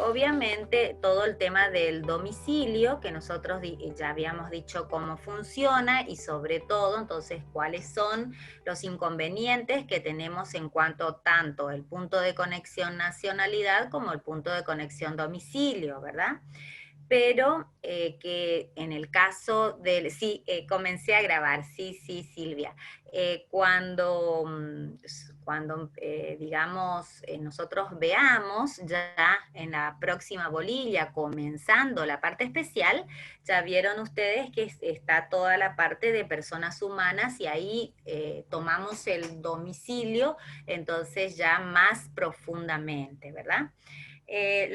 obviamente todo el tema del domicilio, que nosotros ya habíamos dicho cómo funciona y sobre todo entonces cuáles son los inconvenientes que tenemos en cuanto tanto el punto de conexión nacionalidad como el punto de conexión domicilio, ¿verdad? Pero que en el caso del, sí, comencé a grabar, sí, sí, Silvia. Cuando digamos, nosotros veamos ya en la próxima bolilla, comenzando la parte especial, ya vieron ustedes que está toda la parte de personas humanas y ahí tomamos el domicilio, entonces ya más profundamente, ¿verdad?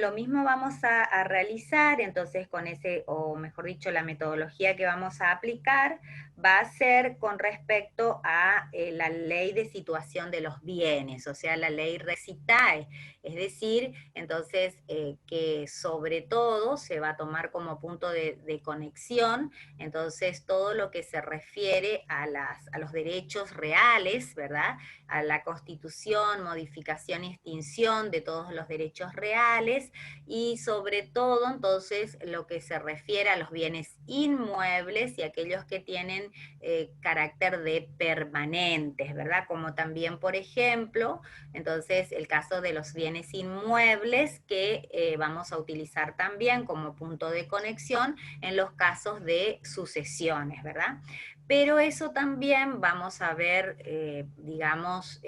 Lo mismo vamos a realizar, entonces con ese, o mejor dicho, la metodología que vamos a aplicar va a ser con respecto a la ley de situación de los bienes, o sea, la ley Recitae, es decir, entonces que sobre todo se va a tomar como punto de conexión, entonces todo lo que se refiere a los derechos reales, ¿verdad? A la constitución, modificación y extinción de todos los derechos reales y sobre todo entonces lo que se refiere a los bienes inmuebles y aquellos que tienen carácter de permanentes, ¿verdad? Como también, por ejemplo, entonces el caso de los bienes inmuebles que vamos a utilizar también como punto de conexión en los casos de sucesiones, ¿verdad? Pero eso también vamos a ver, digamos,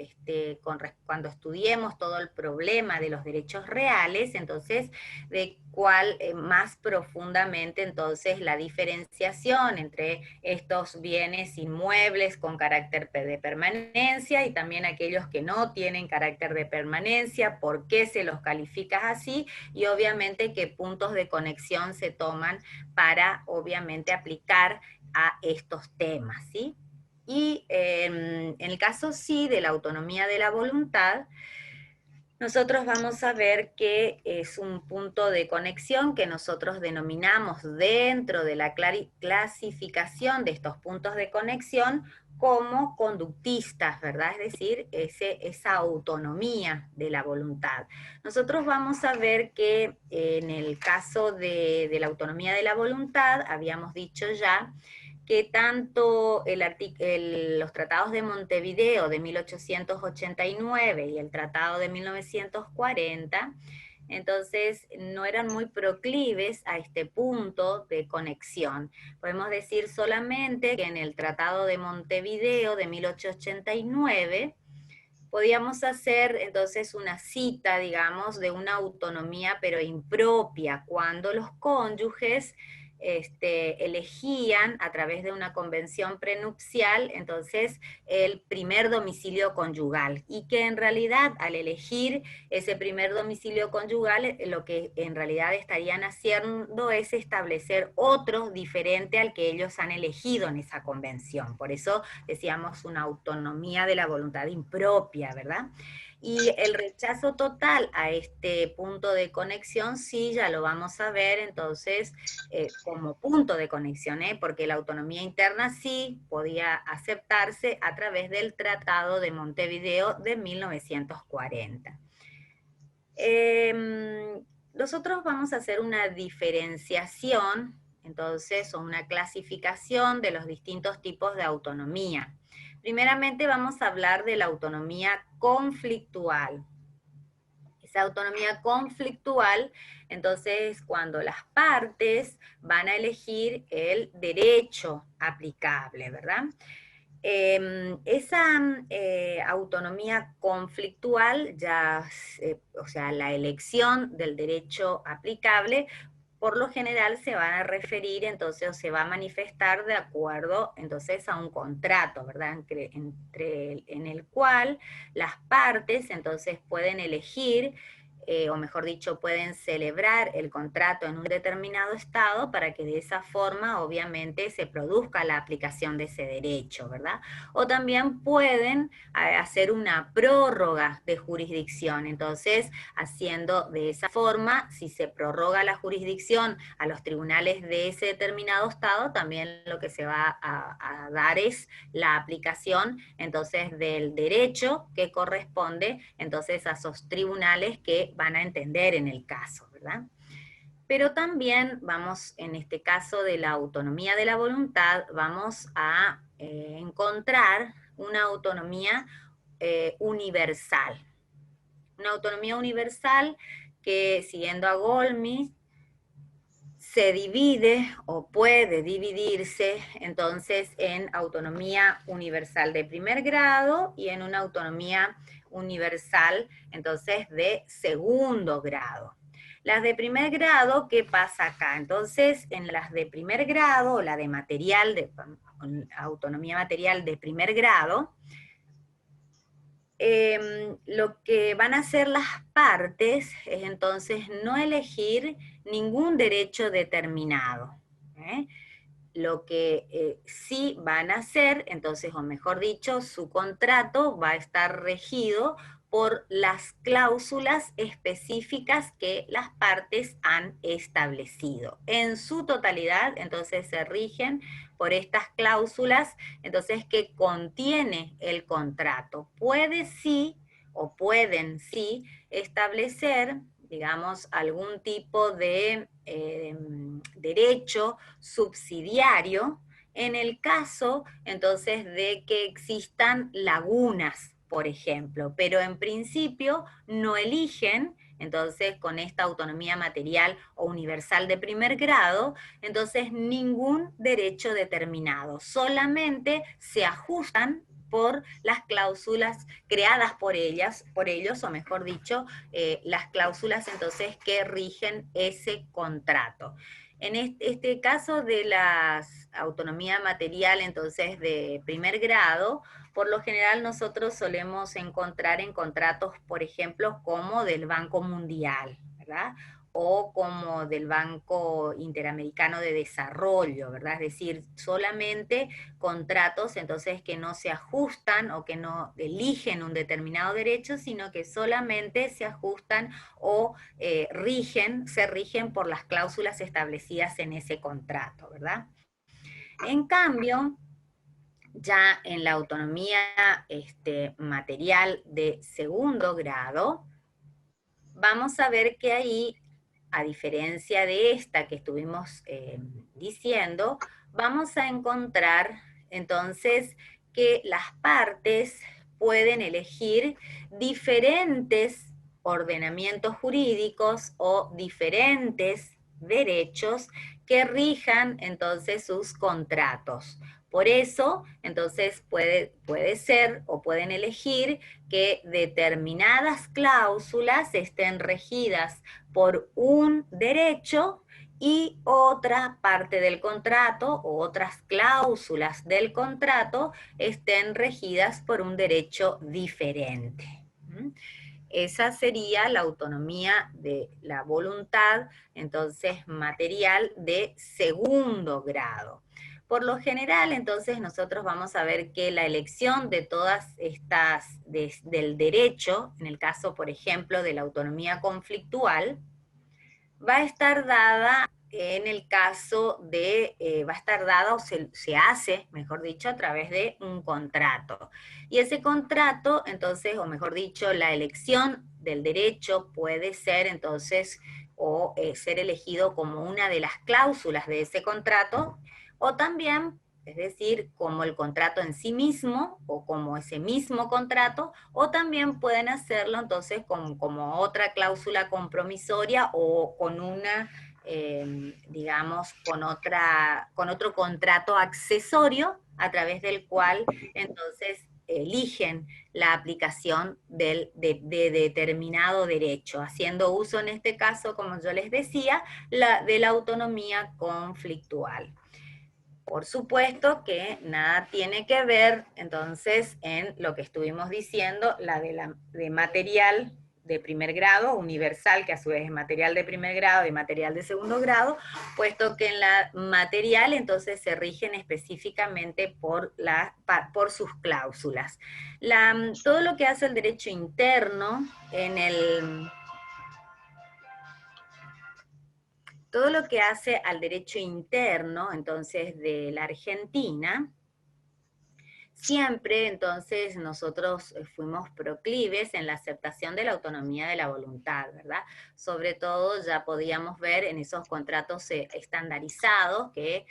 cuando estudiemos todo el problema de los derechos reales, entonces, de cuál más profundamente entonces la diferenciación entre estos bienes inmuebles con carácter de permanencia y también aquellos que no tienen carácter de permanencia, por qué se los califica así y obviamente qué puntos de conexión se toman para obviamente aplicar a estos temas, ¿sí? Y en el caso sí de la autonomía de la voluntad, nosotros vamos a ver que es un punto de conexión que nosotros denominamos dentro de la clasificación de estos puntos de conexión como conductistas, ¿verdad? Es decir, esa autonomía de la voluntad. Nosotros vamos a ver que en el caso de la autonomía de la voluntad, habíamos dicho ya, que tanto los tratados de Montevideo de 1889 y el tratado de 1940, entonces no eran muy proclives a este punto de conexión. Podemos decir solamente que en el tratado de Montevideo de 1889 podíamos hacer entonces una cita, digamos, de una autonomía pero impropia, cuando los cónyuges elegían a través de una convención prenupcial, entonces el primer domicilio conyugal, y que en realidad al elegir ese primer domicilio conyugal, lo que en realidad estarían haciendo es establecer otro diferente al que ellos han elegido en esa convención. Por eso decíamos una autonomía de la voluntad impropia, ¿verdad? Y el rechazo total a este punto de conexión, sí, ya lo vamos a ver entonces como punto de conexión, porque la autonomía interna sí podía aceptarse a través del Tratado de Montevideo de 1940. Nosotros vamos a hacer una diferenciación, entonces, o una clasificación de los distintos tipos de autonomía. Primeramente vamos a hablar de la autonomía conflictual. Esa autonomía conflictual, entonces, cuando las partes van a elegir el derecho aplicable, ¿verdad? Esa autonomía conflictual, ya, o sea, la elección del derecho aplicable, por lo general se van a referir entonces o se va a manifestar de acuerdo entonces a un contrato, ¿verdad? En el cual las partes entonces pueden elegir o mejor dicho, pueden celebrar el contrato en un determinado estado para que de esa forma, obviamente, se produzca la aplicación de ese derecho, ¿verdad? O también pueden hacer una prórroga de jurisdicción. Entonces, haciendo de esa forma, si se prorroga la jurisdicción a los tribunales de ese determinado estado, también lo que se va a dar es la aplicación, entonces, del derecho que corresponde, entonces, a esos tribunales que van a entender en el caso, ¿verdad? Pero también vamos, en este caso de la autonomía de la voluntad, vamos a encontrar una autonomía universal. Una autonomía universal que, siguiendo a Golmi, se divide o puede dividirse entonces en autonomía universal de primer grado y en una autonomía universal entonces de segundo grado. Las de primer grado, ¿qué pasa acá? Entonces, en las de primer grado, la de material, de autonomía material de primer grado, lo que van a hacer las partes es entonces no elegir ningún derecho determinado. ¿Eh? Lo que sí van a hacer, entonces, o mejor dicho, su contrato va a estar regido por las cláusulas específicas que las partes han establecido. En su totalidad, entonces, se rigen por estas cláusulas, entonces, que contiene el contrato. Puede sí, o pueden sí, establecer, digamos, algún tipo de derecho subsidiario en el caso, entonces, de que existan lagunas, por ejemplo, pero en principio no eligen, entonces, con esta autonomía material o universal de primer grado, entonces, ningún derecho determinado, solamente se ajustan por las cláusulas creadas por ellos, o mejor dicho, las cláusulas entonces que rigen ese contrato. En este caso de la autonomía material entonces de primer grado, por lo general nosotros solemos encontrar en contratos, por ejemplo, como del Banco Mundial, ¿verdad? O como del Banco Interamericano de Desarrollo, ¿verdad? Es decir, solamente contratos entonces que no se ajustan o que no eligen un determinado derecho, sino que solamente se ajustan o se rigen por las cláusulas establecidas en ese contrato, ¿verdad? En cambio, ya en la autonomía material de segundo grado, vamos a ver que ahí, a diferencia de esta que estuvimos diciendo, vamos a encontrar entonces que las partes pueden elegir diferentes ordenamientos jurídicos o diferentes derechos que rijan entonces sus contratos. Por eso, entonces puede ser o pueden elegir que determinadas cláusulas estén regidas por un derecho y otra parte del contrato o otras cláusulas del contrato estén regidas por un derecho diferente. Esa sería la autonomía de la voluntad, entonces, material de segundo grado. Por lo general, entonces, nosotros vamos a ver que la elección de todas estas, del derecho, en el caso, por ejemplo, de la autonomía conflictual, va a estar dada en el caso de, va a estar dada o se hace, mejor dicho, a través de un contrato. Y ese contrato, entonces, o mejor dicho, la elección del derecho puede ser entonces, o ser elegido como una de las cláusulas de ese contrato, o también, es decir, como el contrato en sí mismo, o como ese mismo contrato, o también pueden hacerlo entonces como otra cláusula compromisoria o con una, digamos, con otro contrato accesorio a través del cual entonces eligen la aplicación de determinado derecho, haciendo uso en este caso, como yo les decía, de la autonomía conflictual. Por supuesto que nada tiene que ver, entonces, en lo que estuvimos diciendo, de material de primer grado, universal, que a su vez es material de primer grado y material de segundo grado, puesto que en la material, entonces, se rigen específicamente por sus cláusulas. Todo lo que hace el derecho interno todo lo que hace al derecho interno, entonces, de la Argentina, siempre entonces nosotros fuimos proclives en la aceptación de la autonomía de la voluntad, ¿verdad? Sobre todo ya podíamos ver en esos contratos estandarizados que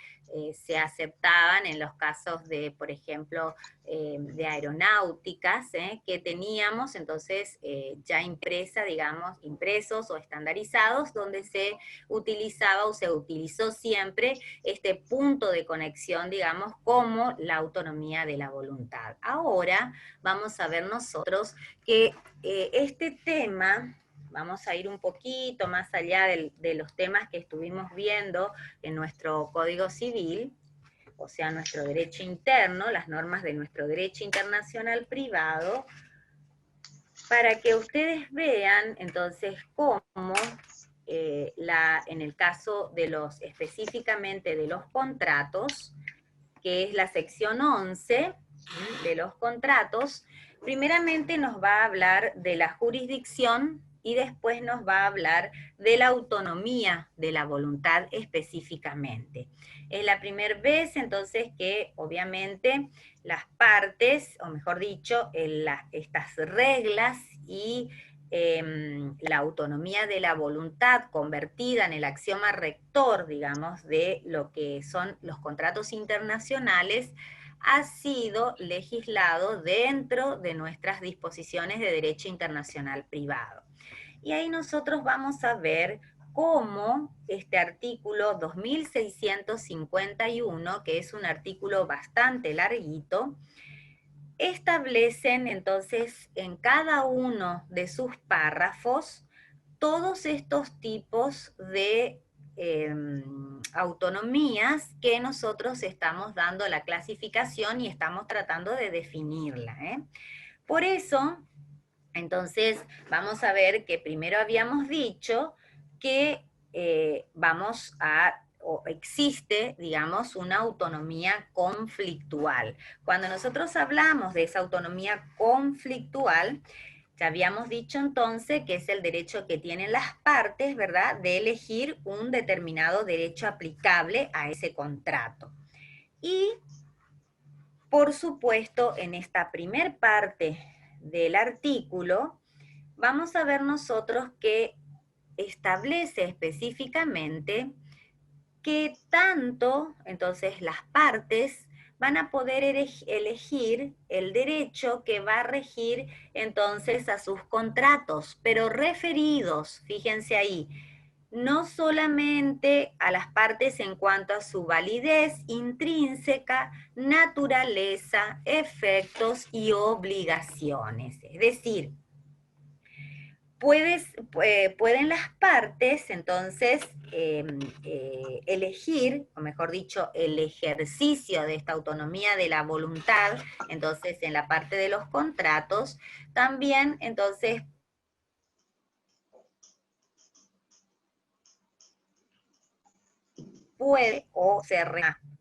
se aceptaban en los casos de, por ejemplo, de aeronáuticas, que teníamos entonces ya impresa, digamos, impresos o estandarizados, donde se utilizaba o se utilizó siempre este punto de conexión, digamos, como la autonomía de la voluntad. Ahora vamos a ver nosotros que este tema, vamos a ir un poquito más allá de los temas que estuvimos viendo en nuestro Código Civil, o sea, nuestro derecho interno, las normas de nuestro derecho internacional privado, para que ustedes vean entonces cómo en el caso de los, específicamente de los contratos, que es la sección 11 de los contratos, primeramente nos va a hablar de la jurisdicción y después nos va a hablar de la autonomía de la voluntad específicamente. Es la primera vez entonces que obviamente las partes, o mejor dicho, estas reglas y la autonomía de la voluntad convertida en el axioma rector, digamos, de lo que son los contratos internacionales, ha sido legislado dentro de nuestras disposiciones de derecho internacional privado. Y ahí nosotros vamos a ver cómo este artículo 2651, que es un artículo bastante larguito, establecen entonces en cada uno de sus párrafos todos estos tipos de autonomías que nosotros estamos dando la clasificación y estamos tratando de definirla. Por eso, entonces, vamos a ver que primero habíamos dicho que vamos a o existe, digamos, una autonomía conflictual. Cuando nosotros hablamos de esa autonomía conflictual, ya habíamos dicho entonces que es el derecho que tienen las partes, ¿verdad?, de elegir un determinado derecho aplicable a ese contrato. Y, por supuesto, en esta primer parte del artículo, vamos a ver nosotros que establece específicamente que tanto, entonces, las partes van a poder elegir el derecho que va a regir entonces a sus contratos, pero referidos, fíjense ahí, no solamente a las partes en cuanto a su validez intrínseca, naturaleza, efectos y obligaciones. Es decir, pueden las partes entonces elegir, o mejor dicho, el ejercicio de esta autonomía de la voluntad, entonces en la parte de los contratos, también entonces puede o ser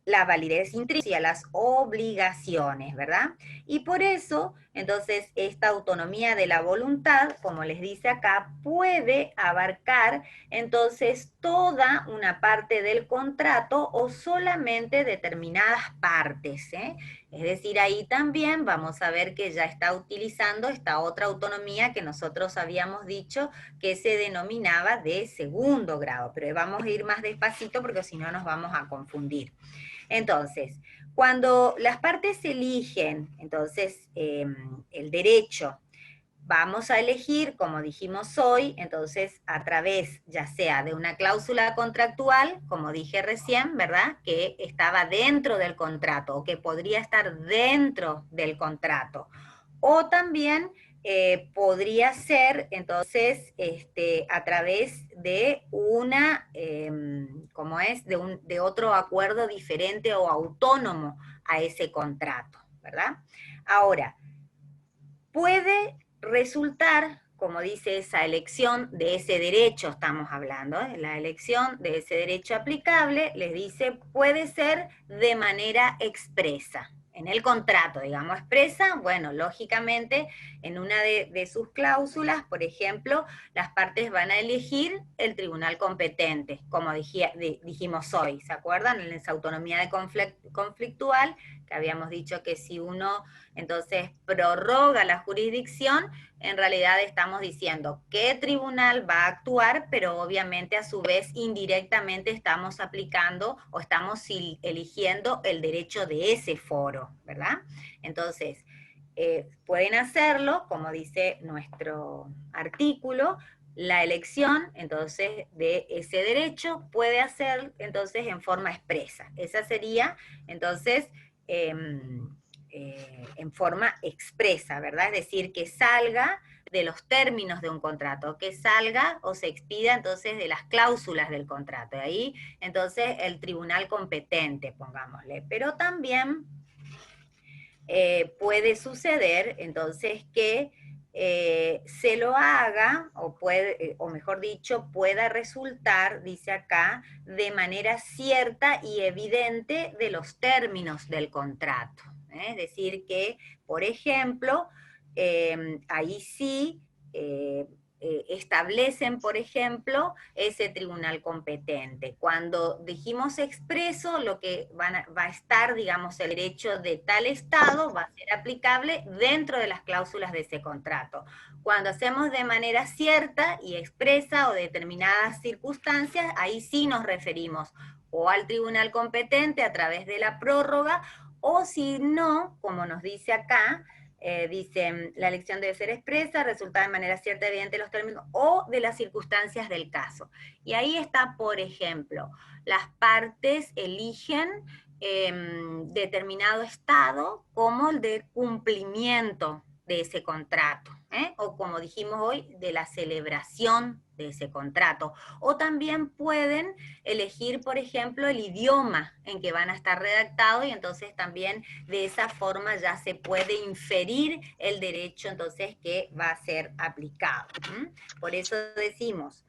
la validez intrínseca, las obligaciones, ¿verdad? Y por eso, entonces, esta autonomía de la voluntad, como les dice acá, puede abarcar, entonces, toda una parte del contrato o solamente determinadas partes, ¿eh? Es decir, ahí también vamos a ver que ya está utilizando esta otra autonomía que nosotros habíamos dicho que se denominaba de segundo grado, pero vamos a ir más despacito porque si no nos vamos a confundir. Entonces, cuando las partes eligen, entonces, el derecho, vamos a elegir, como dijimos hoy, entonces, a través ya sea de una cláusula contractual, como dije recién, ¿verdad?, que estaba dentro del contrato o que podría estar dentro del contrato, o también podría ser, entonces, a través de una, ¿cómo es?, de otro acuerdo diferente o autónomo a ese contrato, ¿verdad? Ahora, puede resultar, como dice esa elección de ese derecho, estamos hablando, la elección de ese derecho aplicable, les dice, puede ser de manera expresa. En el contrato, digamos, expresa, bueno, lógicamente, en una de sus cláusulas, por ejemplo, las partes van a elegir el tribunal competente, como dijimos hoy, ¿se acuerdan? En esa autonomía de conflictual, que habíamos dicho que si uno entonces prorroga la jurisdicción, en realidad estamos diciendo qué tribunal va a actuar, pero obviamente a su vez indirectamente estamos aplicando o estamos eligiendo el derecho de ese foro, ¿verdad? Entonces, pueden hacerlo, como dice nuestro artículo, la elección, entonces, de ese derecho puede hacer, entonces, en forma expresa. Esa sería, entonces, en forma expresa, ¿verdad? Es decir, que salga de los términos de un contrato, que salga o se expida, entonces, de las cláusulas del contrato. Ahí, entonces, el tribunal competente, pongámosle. Pero también puede suceder, entonces, que se lo haga, o puede, o mejor dicho, pueda resultar, dice acá, de manera cierta y evidente de los términos del contrato. Es decir, que, por ejemplo, ahí sí establecen, por ejemplo, ese tribunal competente. Cuando dijimos expreso, lo que va a estar, digamos, el derecho de tal Estado va a ser aplicable dentro de las cláusulas de ese contrato. Cuando hacemos de manera cierta y expresa o determinadas circunstancias, ahí sí nos referimos o al tribunal competente a través de la prórroga, o si no, como nos dice acá, dicen, la elección debe ser expresa, resultar de manera cierta, evidente los términos, o de las circunstancias del caso. Y ahí está, por ejemplo, las partes eligen determinado estado como el de cumplimiento de ese contrato, o como dijimos hoy, de la celebración de ese contrato. O también pueden elegir, por ejemplo, el idioma en que van a estar redactados, y entonces también de esa forma ya se puede inferir el derecho entonces que va a ser aplicado. Por eso decimos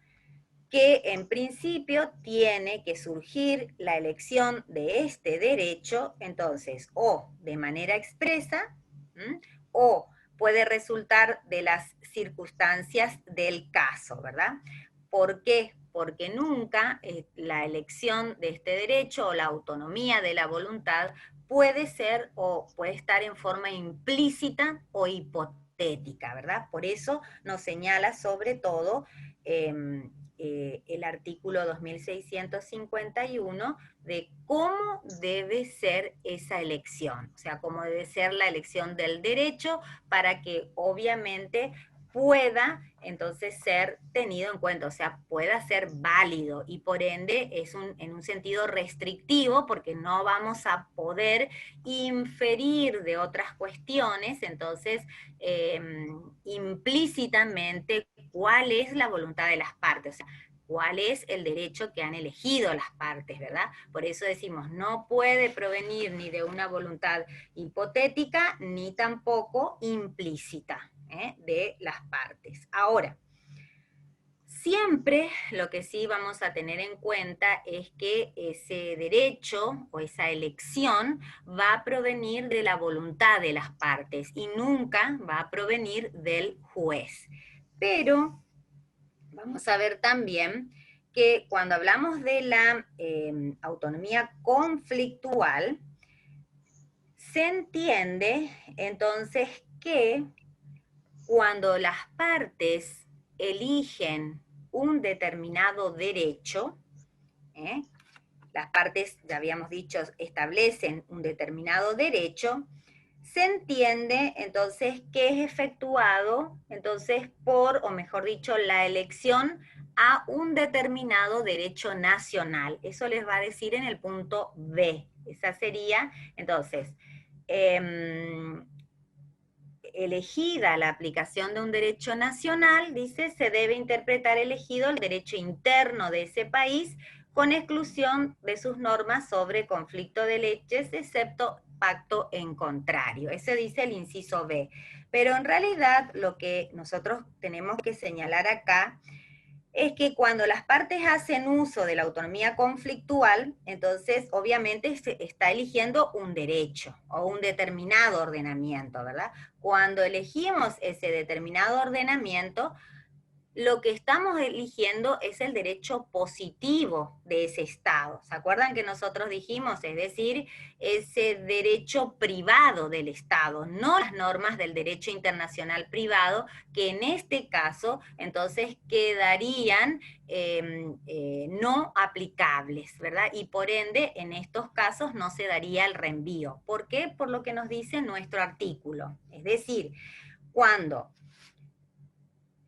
que en principio tiene que surgir la elección de este derecho, entonces, o de manera expresa, o puede resultar de las circunstancias del caso, ¿verdad? ¿Por qué? Porque nunca la elección de este derecho o la autonomía de la voluntad puede ser o puede estar en forma implícita o hipotética, ¿verdad? Por eso nos señala sobre todo el artículo 2651 de cómo debe ser esa elección, o sea, cómo debe ser la elección del derecho para que obviamente pueda entonces ser tenido en cuenta, o sea, pueda ser válido, y por ende es en un sentido restrictivo, porque no vamos a poder inferir de otras cuestiones, entonces implícitamente cuál es la voluntad de las partes, o sea, cuál es el derecho que han elegido las partes, ¿verdad? Por eso decimos, no puede provenir ni de una voluntad hipotética, ni tampoco implícita de las partes. Ahora, siempre lo que sí vamos a tener en cuenta es que ese derecho o esa elección va a provenir de la voluntad de las partes y nunca va a provenir del juez. Pero vamos a ver también que cuando hablamos de la autonomía conflictual, se entiende entonces que cuando las partes eligen un determinado derecho, las partes, ya habíamos dicho, establecen un determinado derecho, se entiende entonces que es efectuado entonces por, o mejor dicho, la elección a un determinado derecho nacional. Eso les va a decir en el punto B. Esa sería, entonces, elegida la aplicación de un derecho nacional, dice, se debe interpretar elegido el derecho interno de ese país con exclusión de sus normas sobre conflicto de leyes, excepto pacto en contrario. Ese dice el inciso B. Pero en realidad lo que nosotros tenemos que señalar acá es que cuando las partes hacen uso de la autonomía conflictual, entonces obviamente se está eligiendo un derecho o un determinado ordenamiento, ¿verdad? Cuando elegimos ese determinado ordenamiento, lo que estamos eligiendo es el derecho positivo de ese Estado. ¿Se acuerdan que nosotros dijimos? Es decir, ese derecho privado del Estado, no las normas del derecho internacional privado, que en este caso entonces quedarían no aplicables, ¿verdad? Y por ende, en estos casos no se daría el reenvío. ¿Por qué? Por lo que nos dice nuestro artículo. Es decir, cuando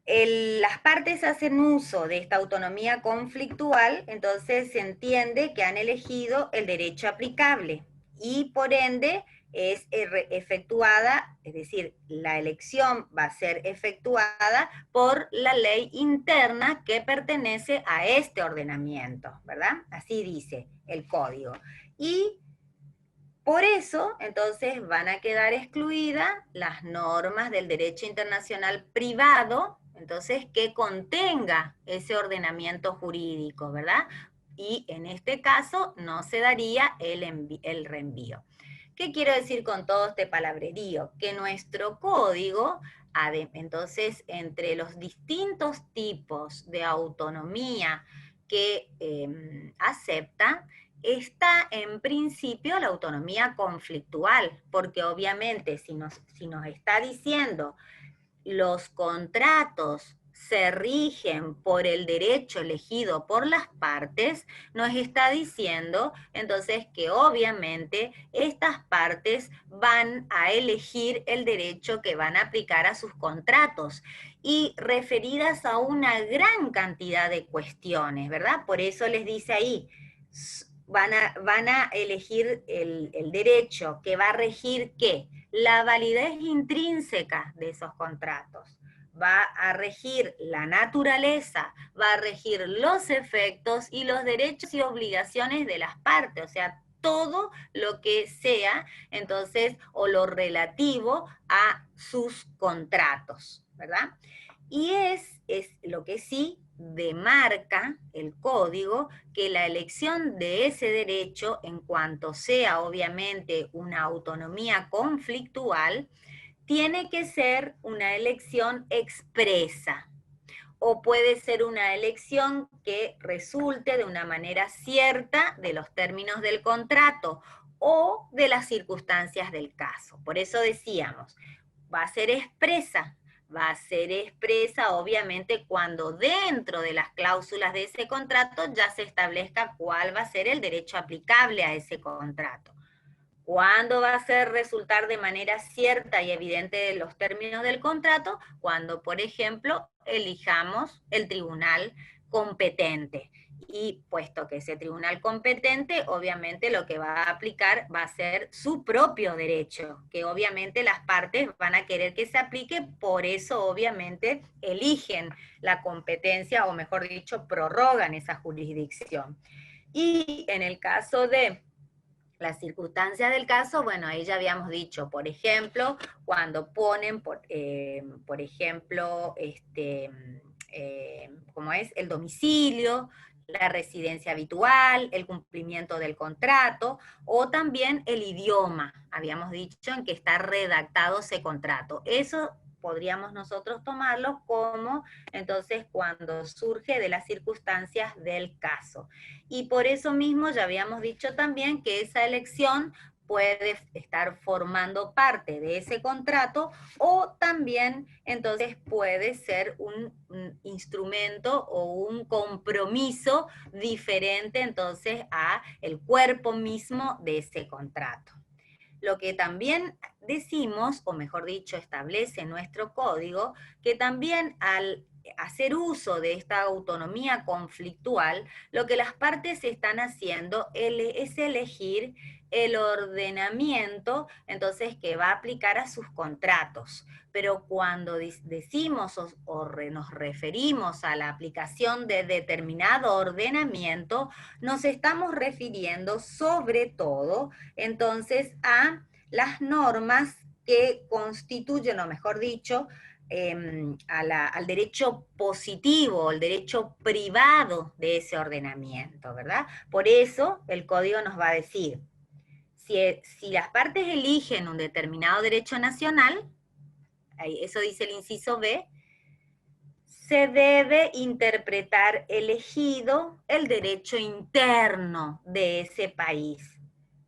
las partes hacen uso de esta autonomía conflictual, entonces se entiende que han elegido el derecho aplicable y por ende es efectuada, es decir, la elección va a ser efectuada por la ley interna que pertenece a este ordenamiento, ¿verdad? Así dice el código. Y por eso, entonces, van a quedar excluidas las normas del derecho internacional privado, entonces, que contenga ese ordenamiento jurídico, ¿verdad? Y en este caso no se daría el reenvío. ¿Qué quiero decir con todo este palabrerío? Que nuestro código, entonces, entre los distintos tipos de autonomía que acepta, está en principio la autonomía conflictual, porque obviamente si nos está diciendo los contratos se rigen por el derecho elegido por las partes, nos está diciendo entonces que obviamente estas partes van a elegir el derecho que van a aplicar a sus contratos y referidas a una gran cantidad de cuestiones, ¿verdad? Por eso les dice ahí, van a elegir el derecho que va a regir ¿qué? La validez intrínseca de esos contratos. Va a regir la naturaleza, va a regir los efectos y los derechos y obligaciones de las partes, o sea, todo lo que sea, entonces, o lo relativo a sus contratos, ¿verdad? Y es lo que sí demarca el código que la elección de ese derecho, en cuanto sea obviamente una autonomía conflictual, tiene que ser una elección expresa o puede ser una elección que resulte de una manera cierta de los términos del contrato o de las circunstancias del caso. Por eso decíamos, va a ser expresa. Va a ser expresa, obviamente, cuando dentro de las cláusulas de ese contrato ya se establezca cuál va a ser el derecho aplicable a ese contrato. ¿Cuándo va a ser resultar de manera cierta y evidente de los términos del contrato? Cuando, por ejemplo, elijamos el tribunal competente. Y puesto que ese tribunal competente, obviamente lo que va a aplicar va a ser su propio derecho, que obviamente las partes van a querer que se aplique, por eso obviamente eligen la competencia, o mejor dicho, prorrogan esa jurisdicción. Y en el caso de las circunstancias del caso, bueno, ahí ya habíamos dicho, por ejemplo, cuando ponen, por ejemplo, ¿cómo es? El domicilio, la residencia habitual, el cumplimiento del contrato, o también el idioma, habíamos dicho, en que está redactado ese contrato. Eso podríamos nosotros tomarlo como, entonces, cuando surge de las circunstancias del caso. Y por eso mismo ya habíamos dicho también que esa elección puede estar formando parte de ese contrato o también entonces puede ser un instrumento o un compromiso diferente entonces a el cuerpo mismo de ese contrato. Lo que también decimos, o mejor dicho, establece nuestro código, que también al hacer uso de esta autonomía conflictual, lo que las partes están haciendo es elegir el ordenamiento, entonces, que va a aplicar a sus contratos. Pero cuando decimos o nos referimos a la aplicación de determinado ordenamiento, nos estamos refiriendo sobre todo, entonces, a las normas que constituyen, o mejor dicho, al derecho positivo, el derecho privado de ese ordenamiento, ¿verdad? Por eso el código nos va a decir, si las partes eligen un determinado derecho nacional, eso dice el inciso B, se debe interpretar elegido el derecho interno de ese país.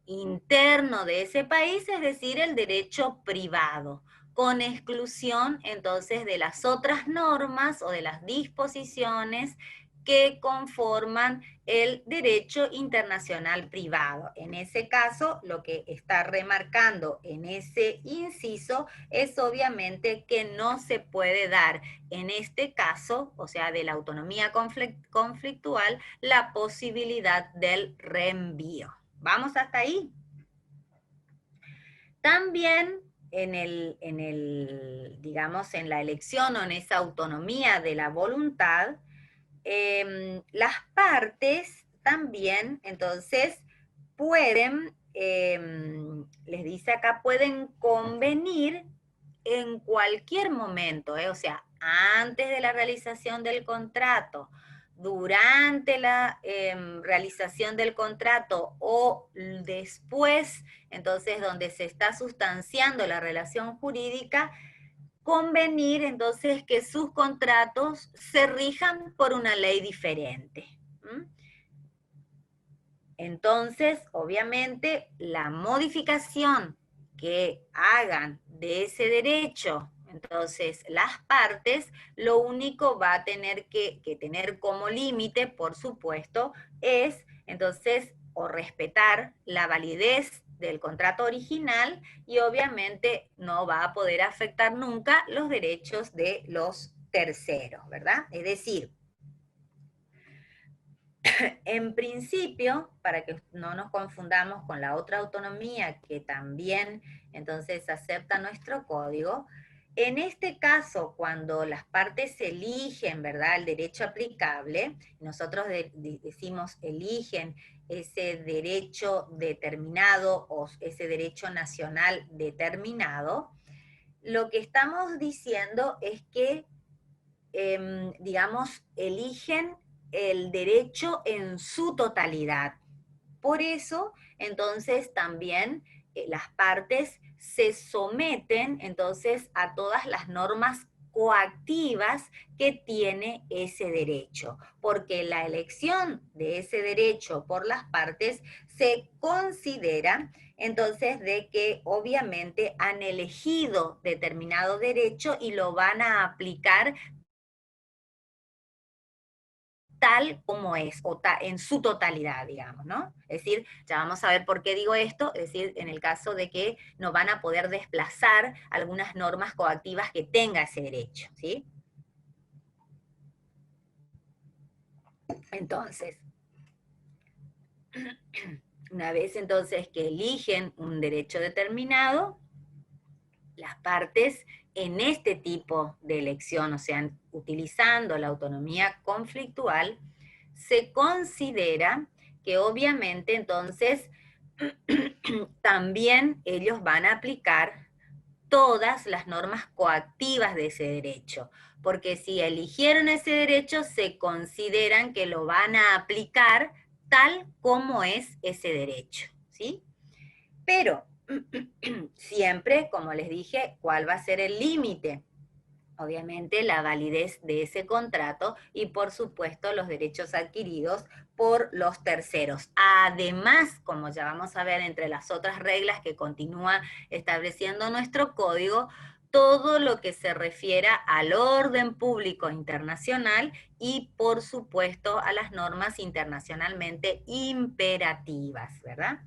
Interno de ese país, es decir, el derecho privado, con exclusión entonces de las otras normas o de las disposiciones que conforman el derecho internacional privado. En ese caso, lo que está remarcando en ese inciso es obviamente que no se puede dar en este caso, o sea, de la autonomía conflictual, la posibilidad del reenvío. ¿Vamos hasta ahí? También digamos, en la elección o en esa autonomía de la voluntad, las partes también, entonces, pueden, les dice acá, pueden convenir en cualquier momento, o sea, antes de la realización del contrato, durante la realización del contrato o después, entonces donde se está sustanciando la relación jurídica, convenir entonces que sus contratos se rijan por una ley diferente. Entonces, obviamente, la modificación que hagan de ese derecho, entonces las partes, lo único va a tener que tener como límite, por supuesto, es entonces o respetar la validez del contrato original y obviamente no va a poder afectar nunca los derechos de los terceros, ¿verdad? Es decir, en principio, para que no nos confundamos con la otra autonomía que también entonces acepta nuestro código, en este caso, cuando las partes eligen, ¿verdad?, el derecho aplicable, nosotros decimos eligen ese derecho determinado o ese derecho nacional determinado, lo que estamos diciendo es que digamos, eligen el derecho en su totalidad. Por eso, entonces, también las partes se someten, entonces, a todas las normas coactivas que tiene ese derecho, porque la elección de ese derecho por las partes se considera entonces de que obviamente han elegido determinado derecho y lo van a aplicar tal como es, o en su totalidad, digamos, ¿no? Es decir, ya vamos a ver por qué digo esto, es decir, en el caso de que no van a poder desplazar algunas normas coactivas que tenga ese derecho, ¿sí? Entonces, una vez entonces que eligen un derecho determinado, las partes en este tipo de elección, o sea, utilizando la autonomía conflictual, se considera que obviamente entonces también ellos van a aplicar todas las normas coactivas de ese derecho, porque si eligieron ese derecho, se consideran que lo van a aplicar tal como es ese derecho, ¿sí? Pero siempre, como les dije, ¿cuál va a ser el límite? Obviamente la validez de ese contrato y por supuesto los derechos adquiridos por los terceros. Además, como ya vamos a ver entre las otras reglas que continúa estableciendo nuestro código, todo lo que se refiera al orden público internacional y por supuesto a las normas internacionalmente imperativas, ¿verdad?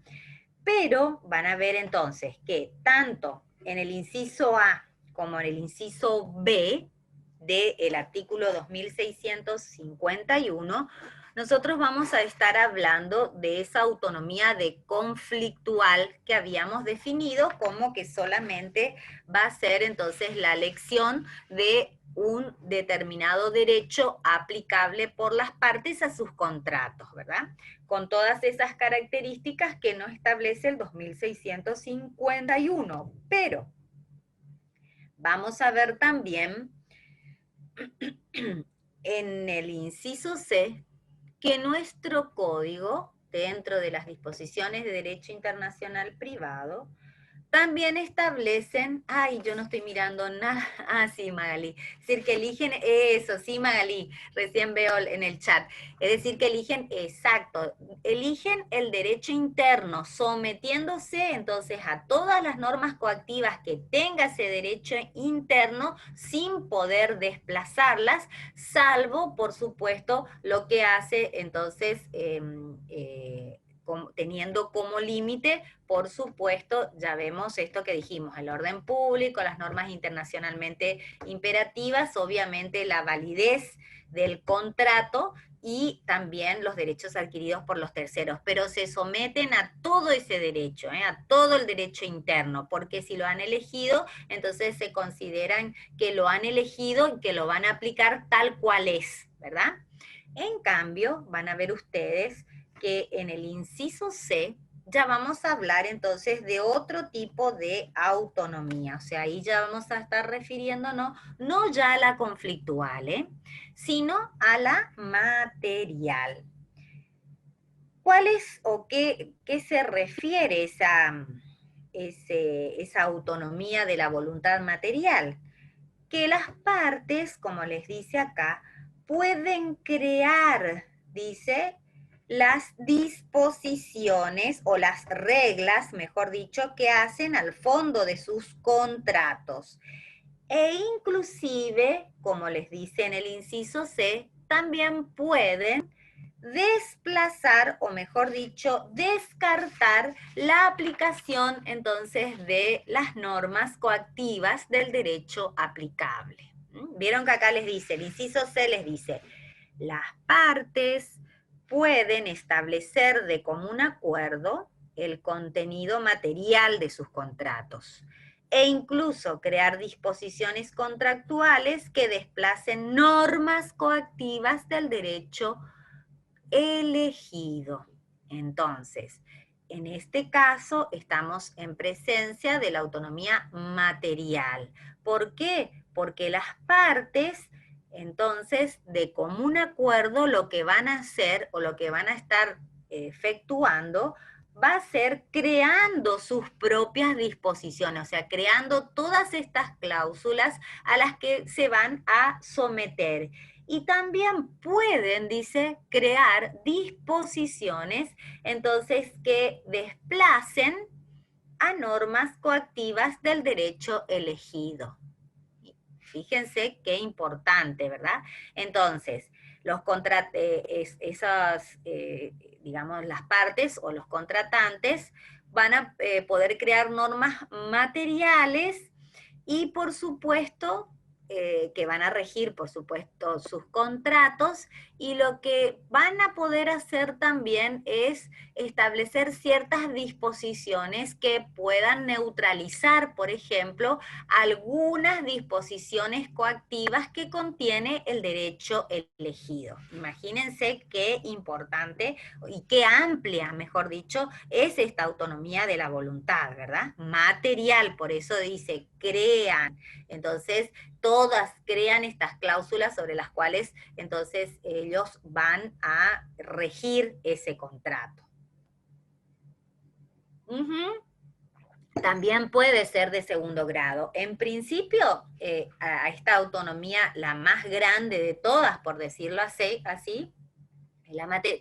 Pero van a ver entonces que tanto en el inciso A como en el inciso B del artículo 2651, nosotros vamos a estar hablando de esa autonomía de conflictual que habíamos definido como que solamente va a ser entonces la elección de un determinado derecho aplicable por las partes a sus contratos, ¿verdad? Con todas esas características que nos establece el 2651. Pero vamos a ver también en el inciso C que nuestro código, dentro de las disposiciones de derecho internacional privado, también establecen, ay, yo no estoy mirando nada, ah, sí, Magalí, es decir, que eligen eso, sí, Magalí, recién veo en el chat, es decir, que eligen, exacto, eligen el derecho interno, sometiéndose entonces a todas las normas coactivas que tenga ese derecho interno sin poder desplazarlas, salvo, por supuesto, lo que hace entonces teniendo como límite, por supuesto, ya vemos esto que dijimos, el orden público, las normas internacionalmente imperativas, obviamente la validez del contrato y también los derechos adquiridos por los terceros, pero se someten a todo ese derecho, a todo el derecho interno, porque si lo han elegido, entonces se consideran que lo han elegido y que lo van a aplicar tal cual es, ¿verdad? En cambio, van a ver ustedes que en el inciso C ya vamos a hablar entonces de otro tipo de autonomía, o sea, ahí ya vamos a estar refiriéndonos no ya a la conflictual, sino a la material. ¿Cuál es o qué se refiere esa autonomía de la voluntad material? Que las partes, como les dice acá, pueden crear, dice, las disposiciones o las reglas, mejor dicho, que hacen al fondo de sus contratos. E inclusive, como les dice en el inciso C, también pueden desplazar, o mejor dicho, descartar la aplicación entonces de las normas coactivas del derecho aplicable. Vieron que acá les dice, el inciso C les dice, las partes pueden establecer de común acuerdo el contenido material de sus contratos e incluso crear disposiciones contractuales que desplacen normas coactivas del derecho elegido. Entonces, en este caso estamos en presencia de la autonomía material. ¿Por qué? Porque las partes, entonces, de común acuerdo, lo que van a hacer o lo que van a estar efectuando va a ser creando sus propias disposiciones, o sea, creando todas estas cláusulas a las que se van a someter. Y también pueden, dice, crear disposiciones, entonces, que desplacen a normas coactivas del derecho elegido. Fíjense qué importante, ¿verdad? Entonces, digamos, las partes o los contratantes van a poder crear normas materiales y, por supuesto, que van a regir, por supuesto, sus contratos, y lo que van a poder hacer también es establecer ciertas disposiciones que puedan neutralizar, por ejemplo, algunas disposiciones coactivas que contiene el derecho elegido. Imagínense qué importante y qué amplia, mejor dicho, es esta autonomía de la voluntad, ¿verdad? Material, por eso dice, crean. Entonces, todas crean estas cláusulas sobre las cuales entonces ellos van a regir ese contrato. También puede ser de segundo grado. En principio, a esta autonomía, la más grande de todas, por decirlo así,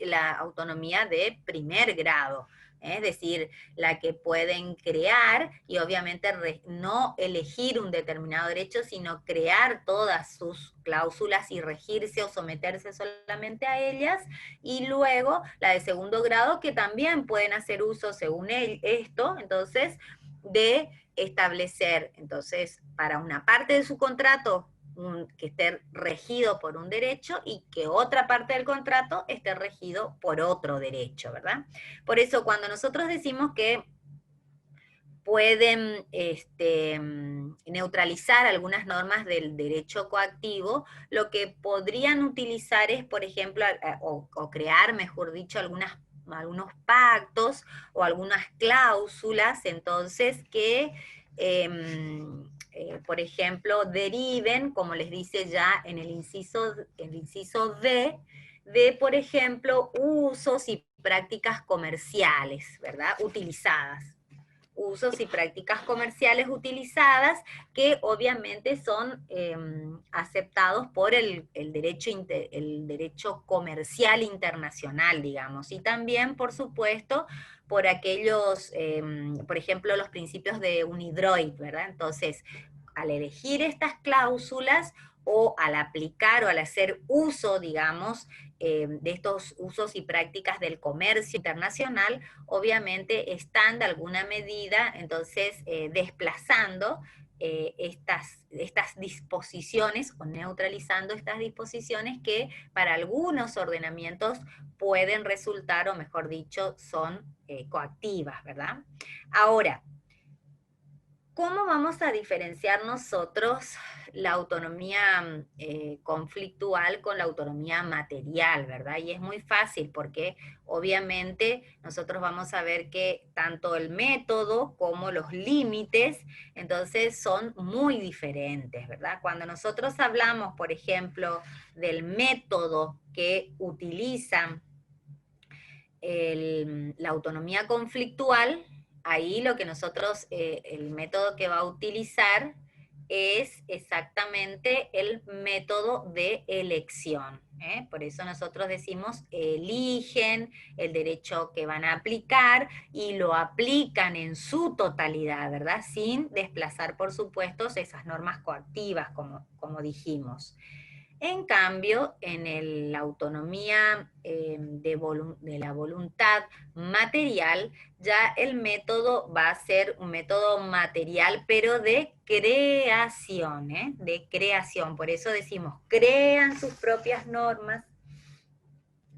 la autonomía de primer grado, es decir, la que pueden crear y obviamente no elegir un determinado derecho, sino crear todas sus cláusulas y regirse o someterse solamente a ellas, y luego la de segundo grado, que también pueden hacer uso según esto, entonces, de establecer, entonces, para una parte de su contrato, que esté regido por un derecho y que otra parte del contrato esté regido por otro derecho, ¿verdad? Por eso cuando nosotros decimos que pueden neutralizar algunas normas del derecho coactivo, lo que podrían utilizar es, por ejemplo, o crear, mejor dicho, algunos pactos o algunas cláusulas, entonces, que por ejemplo, deriven, como les dice ya en el inciso D, de, por ejemplo, usos y prácticas comerciales, ¿verdad? Utilizadas. usos y prácticas comerciales utilizadas que obviamente son aceptados por el derecho comercial internacional, digamos, y también, por supuesto, por aquellos, por ejemplo, los principios de UNIDROIT, ¿verdad? Entonces, al elegir estas cláusulas o al aplicar o al hacer uso, digamos, de estos usos y prácticas del comercio internacional, obviamente están de alguna medida, entonces, desplazando estas disposiciones o neutralizando estas disposiciones que para algunos ordenamientos pueden resultar, o mejor dicho, son coactivas, ¿verdad? Ahora, ¿cómo vamos a diferenciar nosotros la autonomía conflictual con la autonomía material, verdad? Y es muy fácil porque obviamente nosotros vamos a ver que tanto el método como los límites, entonces son muy diferentes, ¿verdad? Cuando nosotros hablamos, por ejemplo, del método que utilizan la autonomía conflictual, ahí lo que nosotros, el método que va a utilizar es exactamente el método de elección. Por eso nosotros decimos eligen el derecho que van a aplicar y lo aplican en su totalidad, ¿verdad? Sin desplazar, por supuesto, esas normas coactivas, como dijimos. En cambio, en la autonomía de la voluntad material, ya el método va a ser un método material, pero de creación, ¿eh? De creación. Por eso decimos, crean sus propias normas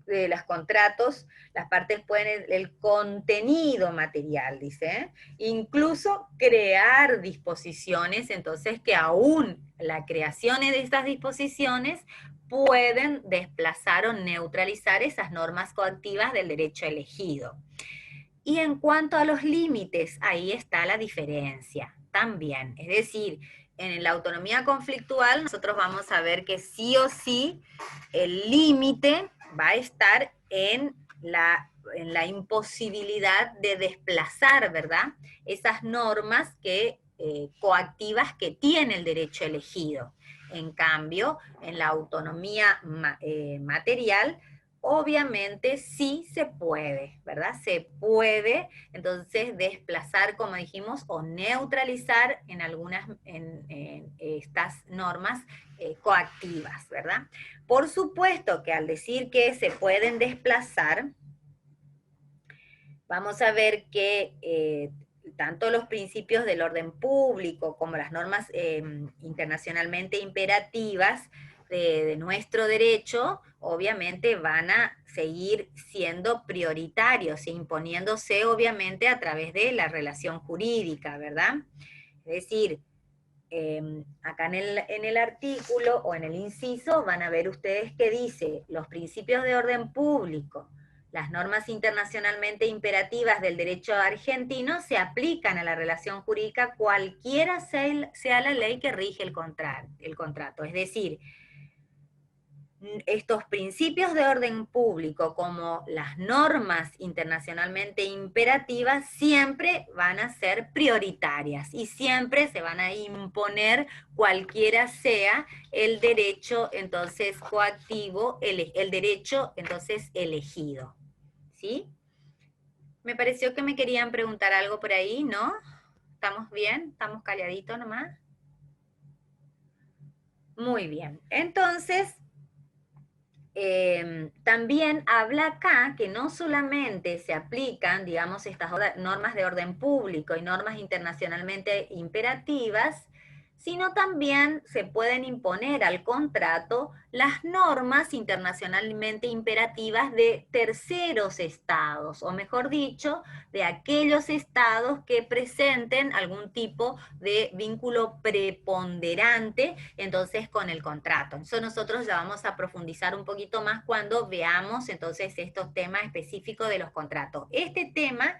de los contratos, las partes pueden, el contenido material, dice, ¿eh? Incluso crear disposiciones, entonces que aún la creación de estas disposiciones pueden desplazar o neutralizar esas normas coactivas del derecho elegido. Y en cuanto a los límites, ahí está la diferencia también. Es decir, en la autonomía conflictual nosotros vamos a ver que sí o sí el límite va a estar en la imposibilidad de desplazar, ¿verdad? Esas normas coactivas que tiene el derecho elegido. En cambio, en la autonomía material, obviamente sí se puede, ¿verdad? Se puede entonces desplazar, como dijimos, o neutralizar en algunas, en estas normas coactivas, ¿verdad? Por supuesto que al decir que se pueden desplazar, vamos a ver que tanto los principios del orden público como las normas internacionalmente imperativas de nuestro derecho, obviamente van a seguir siendo prioritarios e imponiéndose obviamente a través de la relación jurídica, ¿verdad? Es decir, acá en el artículo o en el inciso van a ver ustedes que dice los principios de orden público, las normas internacionalmente imperativas del derecho argentino se aplican a la relación jurídica cualquiera sea la ley que rige el contrato. Es decir, estos principios de orden público como las normas internacionalmente imperativas siempre van a ser prioritarias y siempre se van a imponer cualquiera sea el derecho entonces coactivo, el derecho entonces elegido. ¿Sí? Me pareció que me querían preguntar algo por ahí, ¿no? ¿Estamos bien? ¿Estamos calladitos nomás? Muy bien. Entonces, también habla acá que no solamente se aplican, digamos, estas normas de orden público y normas internacionalmente imperativas, sino también se pueden imponer al contrato las normas internacionalmente imperativas de terceros estados, o mejor dicho, de aquellos estados que presenten algún tipo de vínculo preponderante, entonces, con el contrato. Eso nosotros ya vamos a profundizar un poquito más cuando veamos, entonces, estos temas específicos de los contratos. Este tema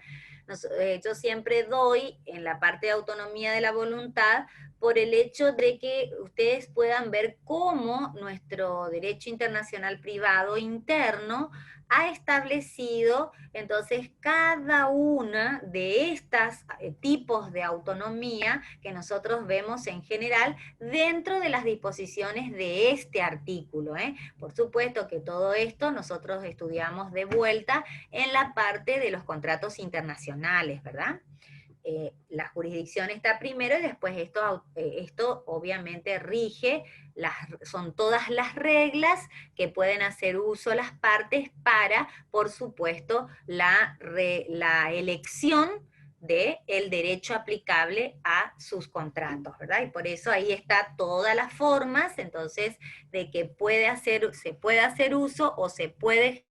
yo siempre doy en la parte de autonomía de la voluntad por el hecho de que ustedes puedan ver cómo nuestro derecho internacional privado interno ha establecido entonces cada una de estas tipos de autonomía que nosotros vemos en general dentro de las disposiciones de este artículo. Por supuesto que todo esto nosotros estudiamos de vuelta en la parte de los contratos internacionales, ¿verdad? La jurisdicción está primero y después esto obviamente rige, son todas las reglas que pueden hacer uso las partes para, por supuesto, la elección del derecho aplicable a sus contratos, ¿verdad? Y por eso ahí está todas las formas, entonces, de que se puede hacer uso o se puede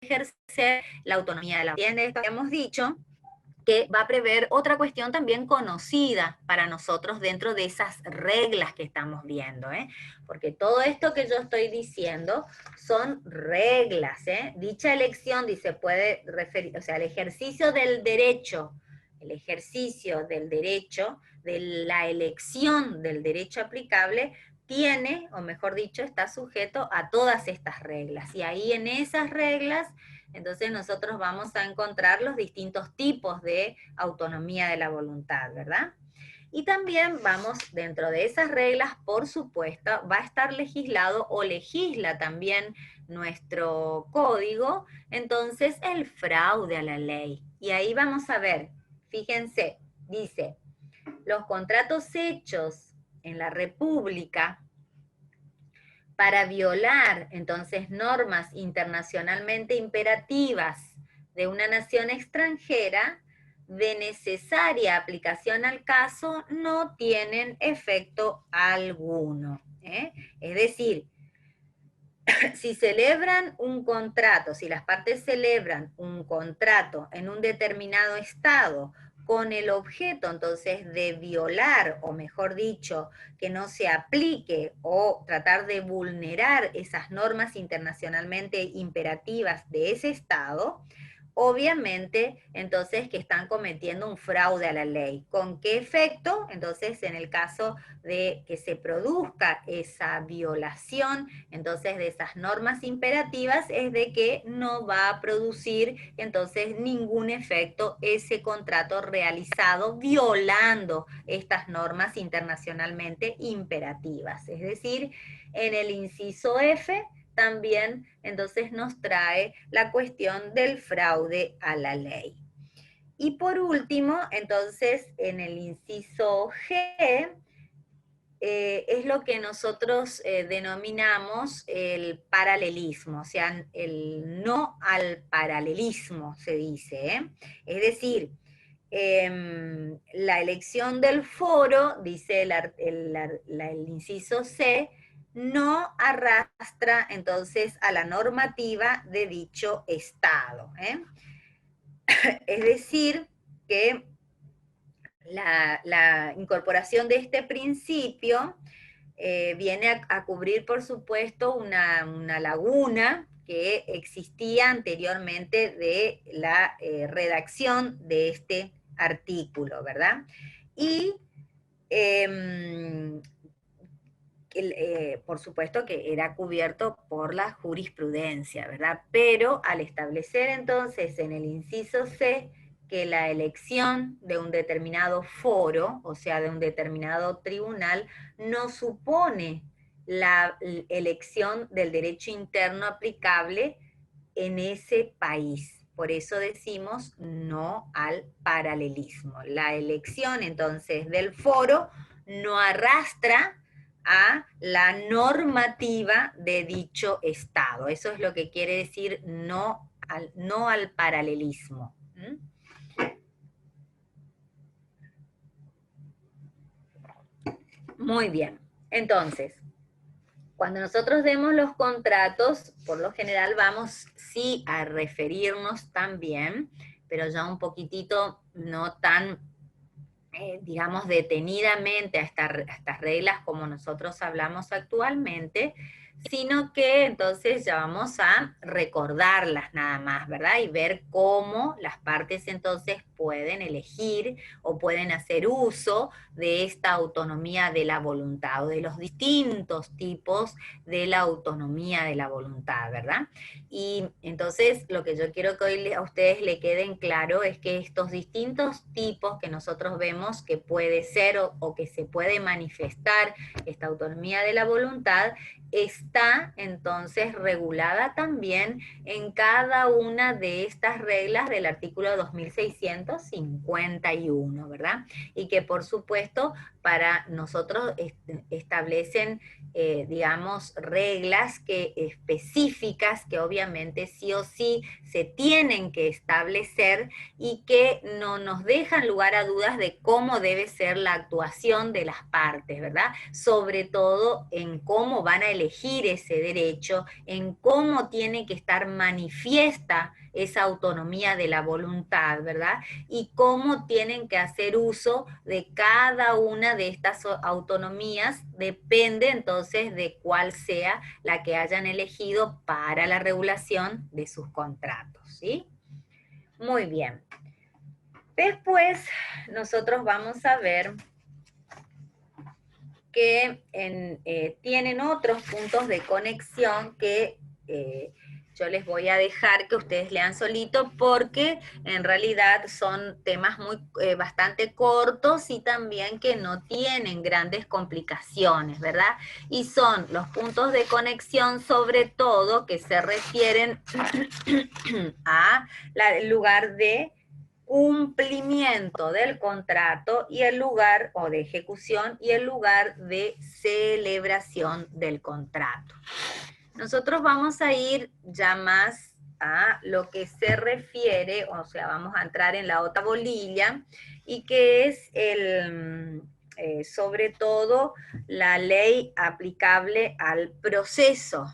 ejercer la autonomía de la vivienda. Hemos dicho que va a prever otra cuestión también conocida para nosotros dentro de esas reglas que estamos viendo, porque todo esto que yo estoy diciendo son reglas. Dicha elección, dice, puede referir, o sea, el ejercicio del derecho, de la elección del derecho aplicable, tiene, o mejor dicho, está sujeto a todas estas reglas. Y ahí en esas reglas, entonces nosotros vamos a encontrar los distintos tipos de autonomía de la voluntad, ¿verdad? Y también vamos, dentro de esas reglas, por supuesto, va a estar legislado o legisla también nuestro código, entonces el fraude a la ley. Y ahí vamos a ver, fíjense, dice, los contratos hechos en la República para violar entonces normas internacionalmente imperativas de una nación extranjera, de necesaria aplicación al caso, no tienen efecto alguno. Es decir, si celebran un contrato, si las partes celebran un contrato en un determinado estado con el objeto entonces de violar, o mejor dicho, que no se aplique o tratar de vulnerar esas normas internacionalmente imperativas de ese estado, obviamente entonces que están cometiendo un fraude a la ley. ¿Con qué efecto? Entonces, en el caso de que se produzca esa violación, entonces, de esas normas imperativas, es de que no va a producir entonces ningún efecto ese contrato realizado violando estas normas internacionalmente imperativas. Es decir, en el inciso F también entonces nos trae la cuestión del fraude a la ley. Y por último, entonces, en el inciso G, es lo que nosotros denominamos el paralelismo, o sea, el no al paralelismo, se dice. Es decir, la elección del foro, dice el inciso C, no arrastra entonces a la normativa de dicho Estado. Es decir, que la incorporación de este principio viene a cubrir, por supuesto, una laguna que existía anteriormente de la redacción de este artículo, ¿verdad? Y por supuesto que era cubierto por la jurisprudencia, ¿verdad? Pero al establecer entonces en el inciso C que la elección de un determinado foro, o sea, de un determinado tribunal, no supone la elección del derecho interno aplicable en ese país. Por eso decimos no al paralelismo. La elección entonces del foro no arrastra a la normativa de dicho Estado. Eso es lo que quiere decir no al paralelismo. Muy bien. Entonces, cuando nosotros vemos los contratos, por lo general vamos sí a referirnos también, pero ya un poquitito no tan digamos, detenidamente a estas reglas como nosotros hablamos actualmente, sino que entonces ya vamos a recordarlas nada más, ¿verdad? Y ver cómo las partes entonces pueden elegir o pueden hacer uso de esta autonomía de la voluntad o de los distintos tipos de la autonomía de la voluntad, ¿verdad? Y entonces lo que yo quiero que hoy a ustedes le queden claro es que estos distintos tipos que nosotros vemos que puede ser o que se puede manifestar esta autonomía de la voluntad, está entonces regulada también en cada una de estas reglas del artículo 2651, ¿verdad? Y que por supuesto para nosotros establecen, digamos, reglas que, específicas que obviamente sí o sí se tienen que establecer y que no nos dejan lugar a dudas de cómo debe ser la actuación de las partes, ¿verdad? Sobre todo en cómo van a elegir ese derecho, en cómo tiene que estar manifiesta esa autonomía de la voluntad, ¿verdad? Y cómo tienen que hacer uso de cada una de estas autonomías, depende entonces de cuál sea la que hayan elegido para la regulación de sus contratos, ¿sí? Muy bien. Después nosotros vamos a ver que tienen otros puntos de conexión que yo les voy a dejar que ustedes lean solito porque en realidad son temas bastante cortos y también que no tienen grandes complicaciones, ¿verdad? Y son los puntos de conexión sobre todo que se refieren al lugar de cumplimiento del contrato y el lugar, o de ejecución, y el lugar de celebración del contrato. Nosotros vamos a ir ya más a lo que se refiere, o sea, vamos a entrar en la otra bolilla, y que es sobre todo la ley aplicable al proceso.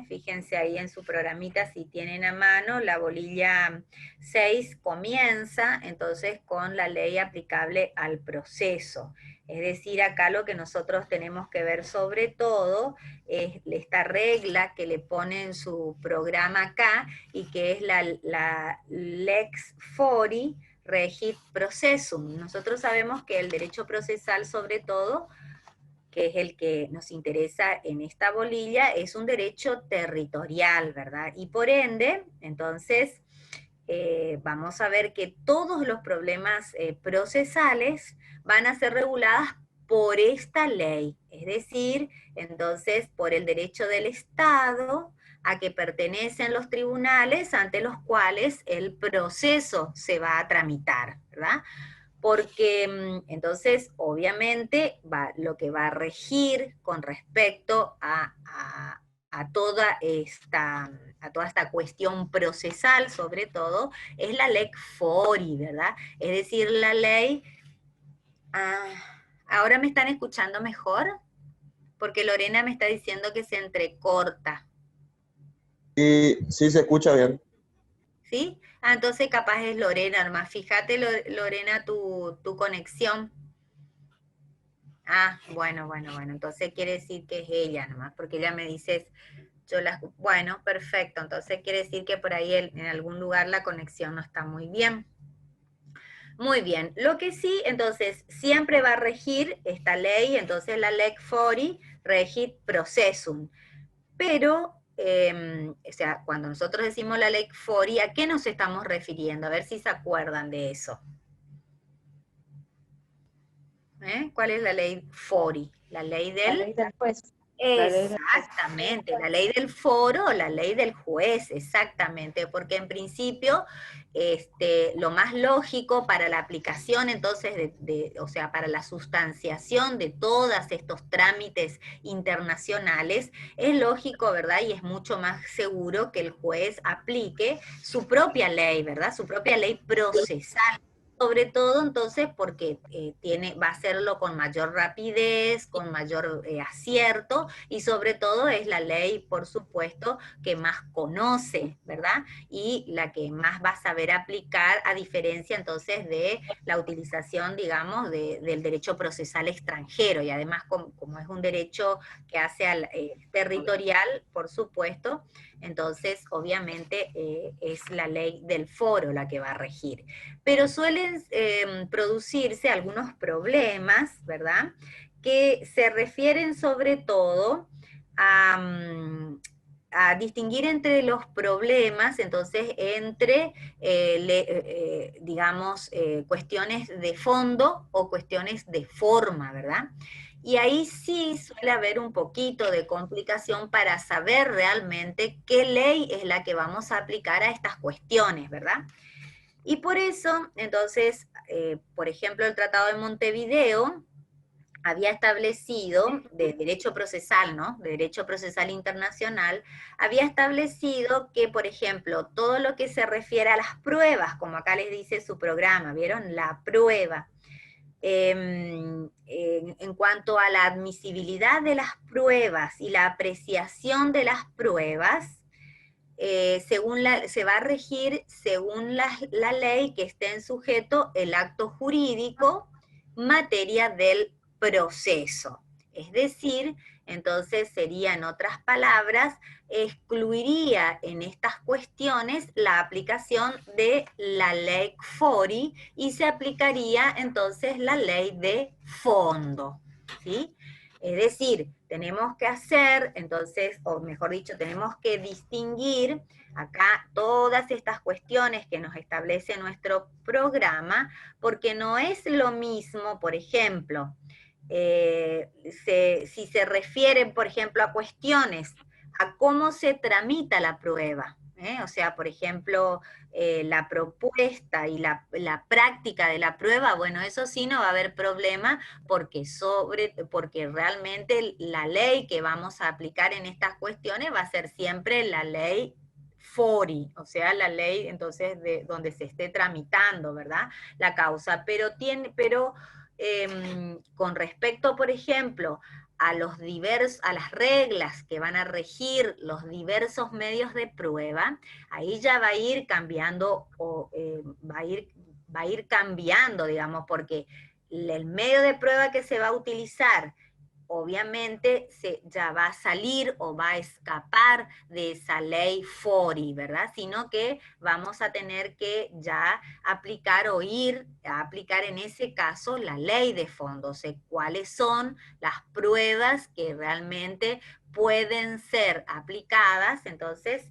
Fíjense ahí en su programita si tienen a mano, la bolilla 6 comienza entonces con la ley aplicable al proceso. Es decir, acá lo que nosotros tenemos que ver sobre todo es esta regla que le pone en su programa acá y que es la Lex Fori Regit Processum. Nosotros sabemos que el derecho procesal sobre todo, que es el que nos interesa en esta bolilla, es un derecho territorial, ¿verdad? Y por ende, entonces, vamos a ver que todos los problemas procesales van a ser regulados por esta ley, es decir, entonces por el derecho del Estado a que pertenecen los tribunales ante los cuales el proceso se va a tramitar, ¿verdad? Porque entonces obviamente lo que va a regir con respecto a toda esta cuestión procesal, sobre todo, es la ley Fori, ¿verdad? Es decir, la ley... ¿ahora me están escuchando mejor? Porque Lorena me está diciendo que se entrecorta. Sí, sí se escucha bien. ¿Sí? Entonces capaz es Lorena nomás. Fíjate, Lorena, tu conexión. Bueno, entonces quiere decir que es ella nomás, porque ella me dice, bueno, perfecto, entonces quiere decir que por ahí en algún lugar la conexión no está muy bien. Muy bien, lo que sí, entonces, siempre va a regir esta ley, entonces la Ley Fori regit processum, pero, o sea, cuando nosotros decimos la Ley Fori, ¿a qué nos estamos refiriendo? A ver si se acuerdan de eso. ¿Cuál es la Ley Fori? La ley del... La ley del juez. Exactamente, la ley del foro o la ley del juez, exactamente, porque en principio lo más lógico para la aplicación entonces, o sea, para la sustanciación de todos estos trámites internacionales, es lógico, ¿verdad? Y es mucho más seguro que el juez aplique su propia ley, ¿verdad? Su propia ley procesal. sobre todo entonces porque va a hacerlo con mayor rapidez, con mayor acierto, y sobre todo es la ley, por supuesto, que más conoce, ¿verdad? Y la que más va a saber aplicar, a diferencia entonces de la utilización, digamos, del derecho procesal extranjero, y además como es un derecho que hace al territorial, por supuesto, entonces obviamente es la ley del foro la que va a regir. Pero suelen producirse algunos problemas, ¿verdad? Que se refieren sobre todo a distinguir entre los problemas, entonces entre, digamos, cuestiones de fondo o cuestiones de forma, ¿verdad? Y ahí sí suele haber un poquito de complicación para saber realmente qué ley es la que vamos a aplicar a estas cuestiones, ¿verdad? Y por eso, entonces, por ejemplo, el Tratado de Montevideo había establecido, de derecho procesal, ¿no? De derecho procesal internacional, había establecido que, por ejemplo, todo lo que se refiere a las pruebas, como acá les dice su programa, ¿vieron? La prueba. En cuanto a la admisibilidad de las pruebas y la apreciación de las pruebas, se va a regir según la ley que esté en sujeto el acto jurídico, materia del proceso. Es decir, entonces sería, en otras palabras, excluiría en estas cuestiones la aplicación de la ley FORI y se aplicaría entonces la ley de fondo, ¿sí? Es decir, tenemos que hacer, entonces, o mejor dicho, tenemos que distinguir acá todas estas cuestiones que nos establece nuestro programa, porque no es lo mismo, por ejemplo, si se refieren, por ejemplo, a cuestiones, a cómo se tramita la prueba, o sea, por ejemplo, la propuesta y la práctica de la prueba, bueno, eso sí no va a haber problema porque realmente la ley que vamos a aplicar en estas cuestiones va a ser siempre la ley FORI, o sea, la ley entonces de donde se esté tramitando, ¿verdad? La causa, pero con respecto, por ejemplo, a las reglas que van a regir los diversos medios de prueba, ahí ya va a ir cambiando, va a ir cambiando, digamos, porque el medio de prueba que se va a utilizar obviamente ya va a salir o va a escapar de esa ley FORI, ¿verdad? Sino que vamos a tener que ya aplicar o ir a aplicar en ese caso la ley de fondo, o sea, cuáles son las pruebas que realmente pueden ser aplicadas, entonces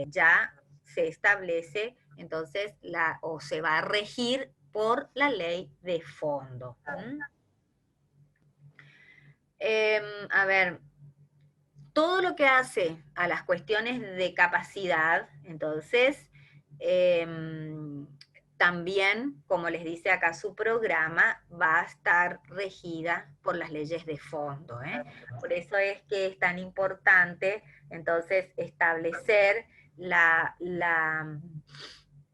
ya se establece, entonces, o se va a regir por la ley de fondo. A ver, todo lo que hace a las cuestiones de capacidad, entonces, también, como les dice acá su programa, va a estar regida por las leyes de fondo. Por eso es que es tan importante, entonces, establecer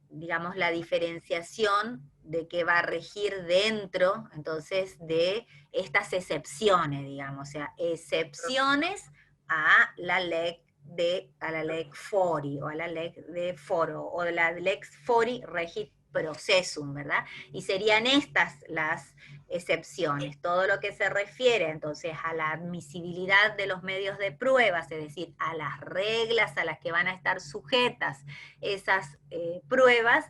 digamos, la diferenciación de qué va a regir dentro, entonces, de estas excepciones, digamos, o sea, excepciones a la ley FORI, o a la ley de foro, o la lex FORI regit processum, ¿verdad? Y serían estas las excepciones, todo lo que se refiere entonces a la admisibilidad de los medios de pruebas, es decir, a las reglas a las que van a estar sujetas esas pruebas,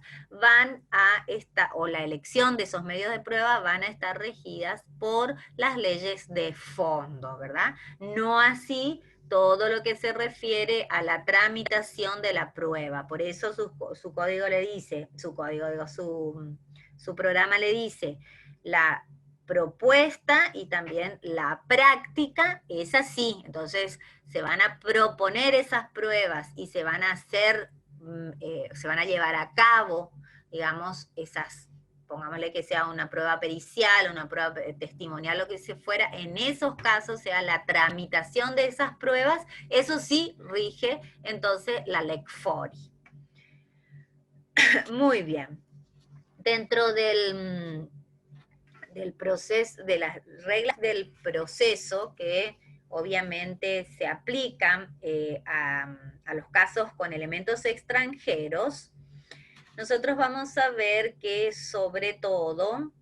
o la elección de esos medios de prueba van a estar regidas por las leyes de fondo, ¿verdad? No así todo lo que se refiere a la tramitación de la prueba. Por eso su código le dice, su programa le dice, la propuesta y también la práctica es así. Entonces, se van a proponer esas pruebas y se van a hacer, se van a llevar a cabo, digamos, pongámosle que sea una prueba pericial, una prueba testimonial, lo que se fuera, en esos casos, sea la tramitación de esas pruebas, eso sí rige entonces la ley FORI. Muy bien. dentro del proceso, de las reglas del proceso que obviamente se aplican a los casos con elementos extranjeros, nosotros vamos a ver que sobre todo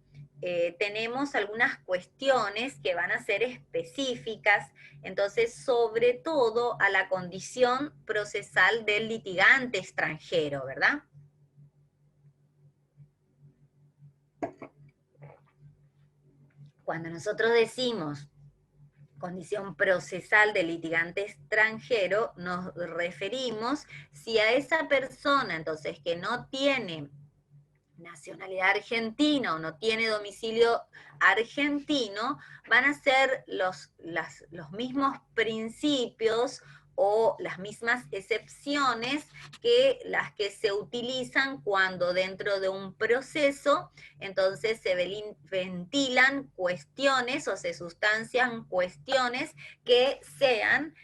tenemos algunas cuestiones que van a ser específicas, entonces sobre todo a la condición procesal del litigante extranjero, ¿verdad? Cuando nosotros decimos condición procesal del litigante extranjero, nos referimos si a esa persona, entonces, que no tiene nacionalidad argentina o no tiene domicilio argentino, van a ser los mismos principios o las mismas excepciones que las que se utilizan cuando dentro de un proceso, entonces se ventilan cuestiones o se sustancian cuestiones que sean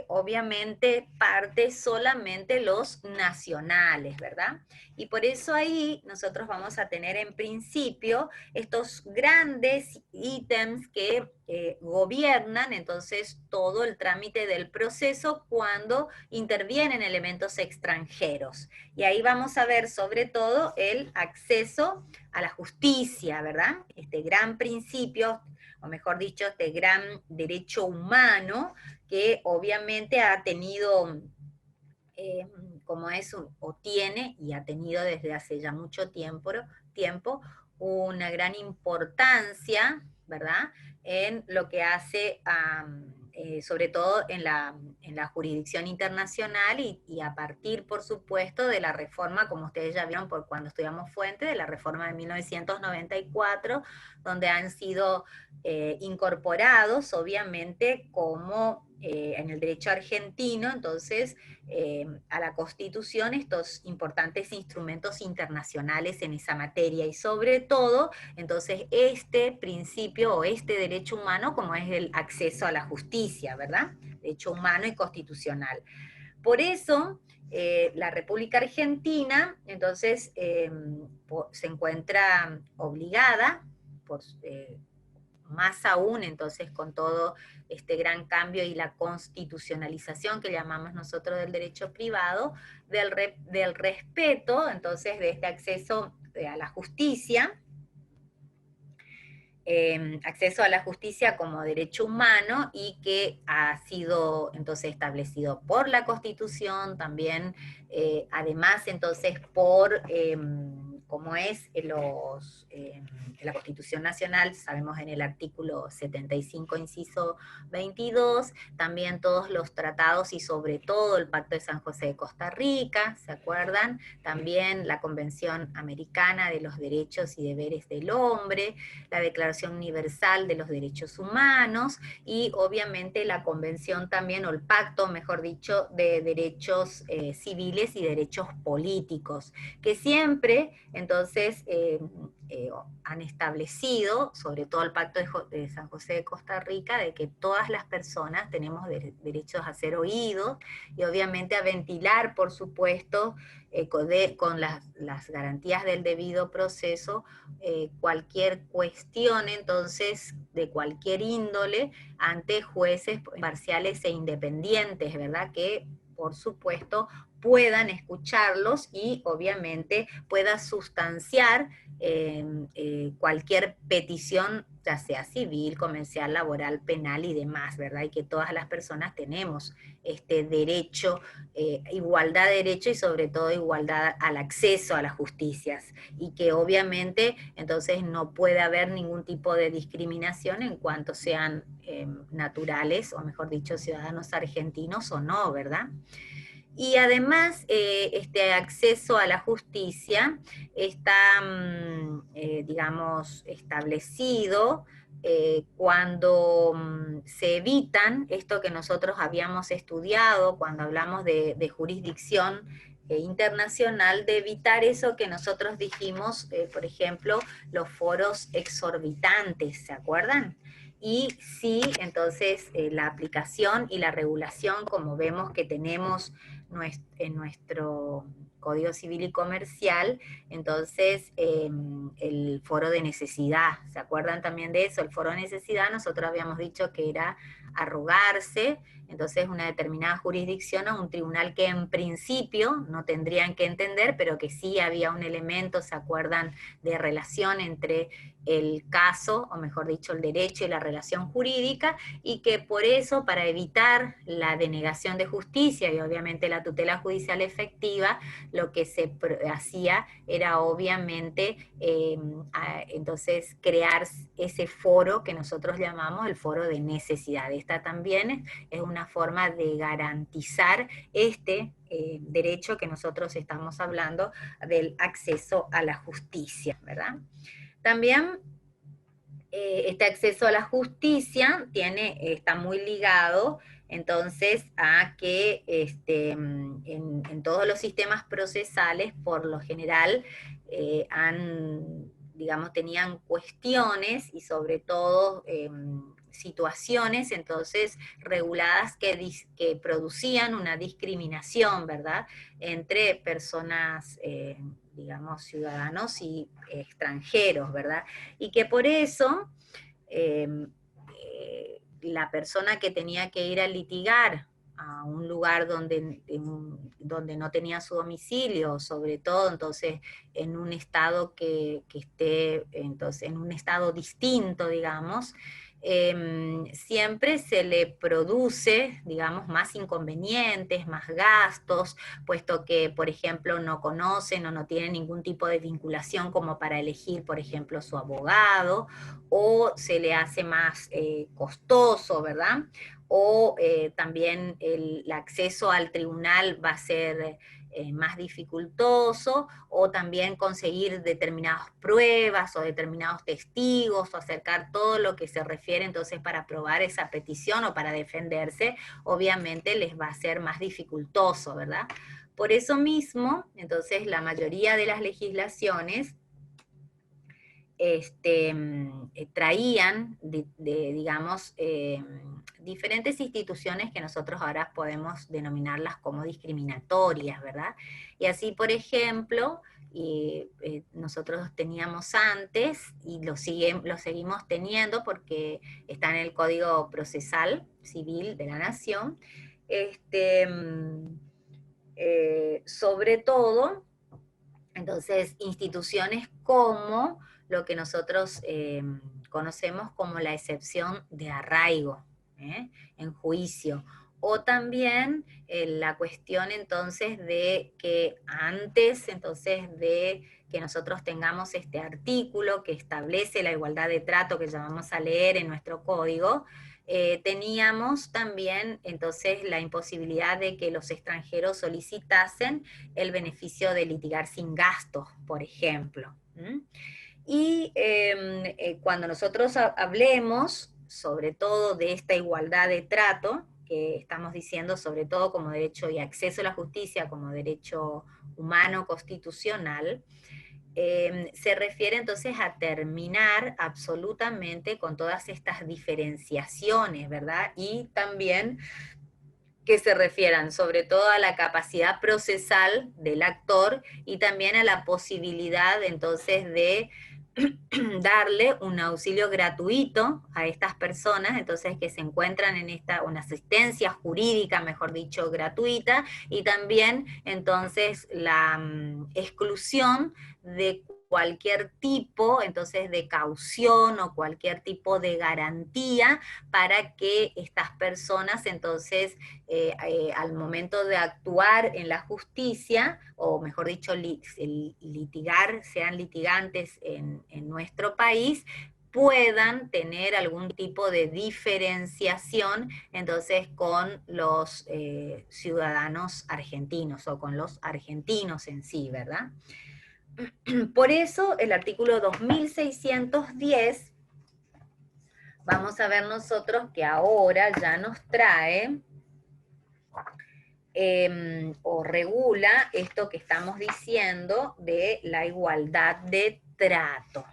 obviamente parte solamente los nacionales, ¿verdad? Y por eso ahí nosotros vamos a tener en principio estos grandes ítems que gobiernan entonces todo el trámite del proceso cuando intervienen elementos extranjeros. Y ahí vamos a ver sobre todo el acceso a la justicia, ¿verdad? Este gran principio, o mejor dicho, este gran derecho humano que obviamente ha tenido, como es, o tiene, y ha tenido desde hace ya mucho tiempo una gran importancia, ¿verdad?, en lo que hace sobre todo en la jurisdicción internacional y a partir, por supuesto, de la reforma, como ustedes ya vieron por cuando estudiamos Fuente, de la reforma de 1994, donde han sido incorporados, obviamente, como en el derecho argentino, entonces, a la Constitución, estos importantes instrumentos internacionales en esa materia, y sobre todo, entonces, este principio o este derecho humano, como es el acceso a la justicia, ¿verdad? Derecho humano y constitucional. Por eso, la República Argentina, entonces, se encuentra obligada, más aún entonces con todo este gran cambio y la constitucionalización que llamamos nosotros del derecho privado, del respeto, entonces, de este acceso a la justicia, acceso a la justicia como derecho humano y que ha sido entonces establecido por la Constitución, también además entonces por como es la Constitución Nacional, sabemos en el artículo 75, inciso 22, también todos los tratados y sobre todo el Pacto de San José de Costa Rica, ¿se acuerdan? También la Convención Americana de los Derechos y Deberes del Hombre, la Declaración Universal de los Derechos Humanos y obviamente la Convención también, o el Pacto, mejor dicho, de Derechos Civiles y Derechos Políticos, que siempre entonces han establecido, sobre todo el Pacto de San José de Costa Rica, de que todas las personas tenemos derechos a ser oídos y obviamente a ventilar, por supuesto, con las garantías del debido proceso, cualquier cuestión, entonces, de cualquier índole, ante jueces imparciales e independientes, ¿verdad?, que, por supuesto, puedan escucharlos y, obviamente, pueda sustanciar cualquier petición, ya sea civil, comercial, laboral, penal y demás, ¿verdad? Y que todas las personas tenemos este derecho, igualdad de derecho y sobre todo igualdad al acceso a las justicias, y que obviamente entonces no puede haber ningún tipo de discriminación en cuanto sean naturales, o mejor dicho, ciudadanos argentinos o no, ¿verdad? Y además, este acceso a la justicia está, digamos, establecido cuando se evitan esto que nosotros habíamos estudiado cuando hablamos de jurisdicción internacional, de evitar eso que nosotros dijimos, por ejemplo, los foros exorbitantes, ¿se acuerdan? Y sí, entonces, la aplicación y la regulación, como vemos que tenemos en nuestro Código Civil y Comercial, entonces el foro de necesidad. ¿Se acuerdan también de eso? El foro de necesidad, nosotros habíamos dicho que era arrogarse, entonces una determinada jurisdicción o un tribunal que en principio no tendrían que entender, pero que sí había un elemento, ¿se acuerdan?, de relación entre el caso, o mejor dicho, el derecho y la relación jurídica, y que por eso, para evitar la denegación de justicia y obviamente la tutela judicial efectiva, lo que se hacía era obviamente entonces crear ese foro que nosotros llamamos el foro de necesidad. Esta también es una forma de garantizar este derecho que nosotros estamos hablando del acceso a la justicia, ¿verdad? También este acceso a la justicia está muy ligado entonces a que en todos los sistemas procesales, por lo general, digamos, tenían cuestiones y sobre todo situaciones entonces reguladas que producían una discriminación, ¿verdad?, entre personas, digamos, ciudadanos y extranjeros, ¿verdad? Y que por eso la persona que tenía que ir a litigar a un lugar donde no tenía su domicilio, sobre todo entonces en un estado que esté entonces, en un estado distinto, digamos, siempre se le produce, digamos, más inconvenientes, más gastos, puesto que, por ejemplo, no conocen o no tienen ningún tipo de vinculación como para elegir, por ejemplo, su abogado, o se le hace más costoso, ¿verdad? O también el acceso al tribunal va a ser más dificultoso, o también conseguir determinadas pruebas o determinados testigos, o acercar todo lo que se refiere entonces para probar esa petición o para defenderse, obviamente les va a ser más dificultoso, ¿verdad? Por eso mismo, entonces la mayoría de las legislaciones traían, digamos, diferentes instituciones que nosotros ahora podemos denominarlas como discriminatorias, ¿verdad? Y así, por ejemplo, nosotros teníamos antes, y lo seguimos teniendo porque está en el Código Procesal Civil de la Nación, sobre todo, entonces, instituciones como lo que nosotros conocemos como la excepción de arraigo en juicio, o también la cuestión entonces de que antes entonces de que nosotros tengamos este artículo que establece la igualdad de trato que ya vamos a leer en nuestro código, teníamos también entonces la imposibilidad de que los extranjeros solicitasen el beneficio de litigar sin gastos, por ejemplo. Y cuando nosotros hablemos sobre todo de esta igualdad de trato, que estamos diciendo sobre todo como derecho y acceso a la justicia como derecho humano constitucional, se refiere entonces a terminar absolutamente con todas estas diferenciaciones, ¿verdad? Y también que se refieran sobre todo a la capacidad procesal del actor y también a la posibilidad entonces de darle un auxilio gratuito a estas personas, entonces que se encuentran en una asistencia jurídica, mejor dicho, gratuita, y también entonces la exclusión de cualquier tipo, entonces, de caución o cualquier tipo de garantía para que estas personas, entonces, al momento de actuar en la justicia, o mejor dicho, litigar, sean litigantes en nuestro país, puedan tener algún tipo de diferenciación, entonces, con los ciudadanos argentinos, o con los argentinos en sí, ¿verdad? Por eso, el artículo 2610, vamos a ver nosotros que ahora ya nos trae o regula esto que estamos diciendo de la igualdad de trato.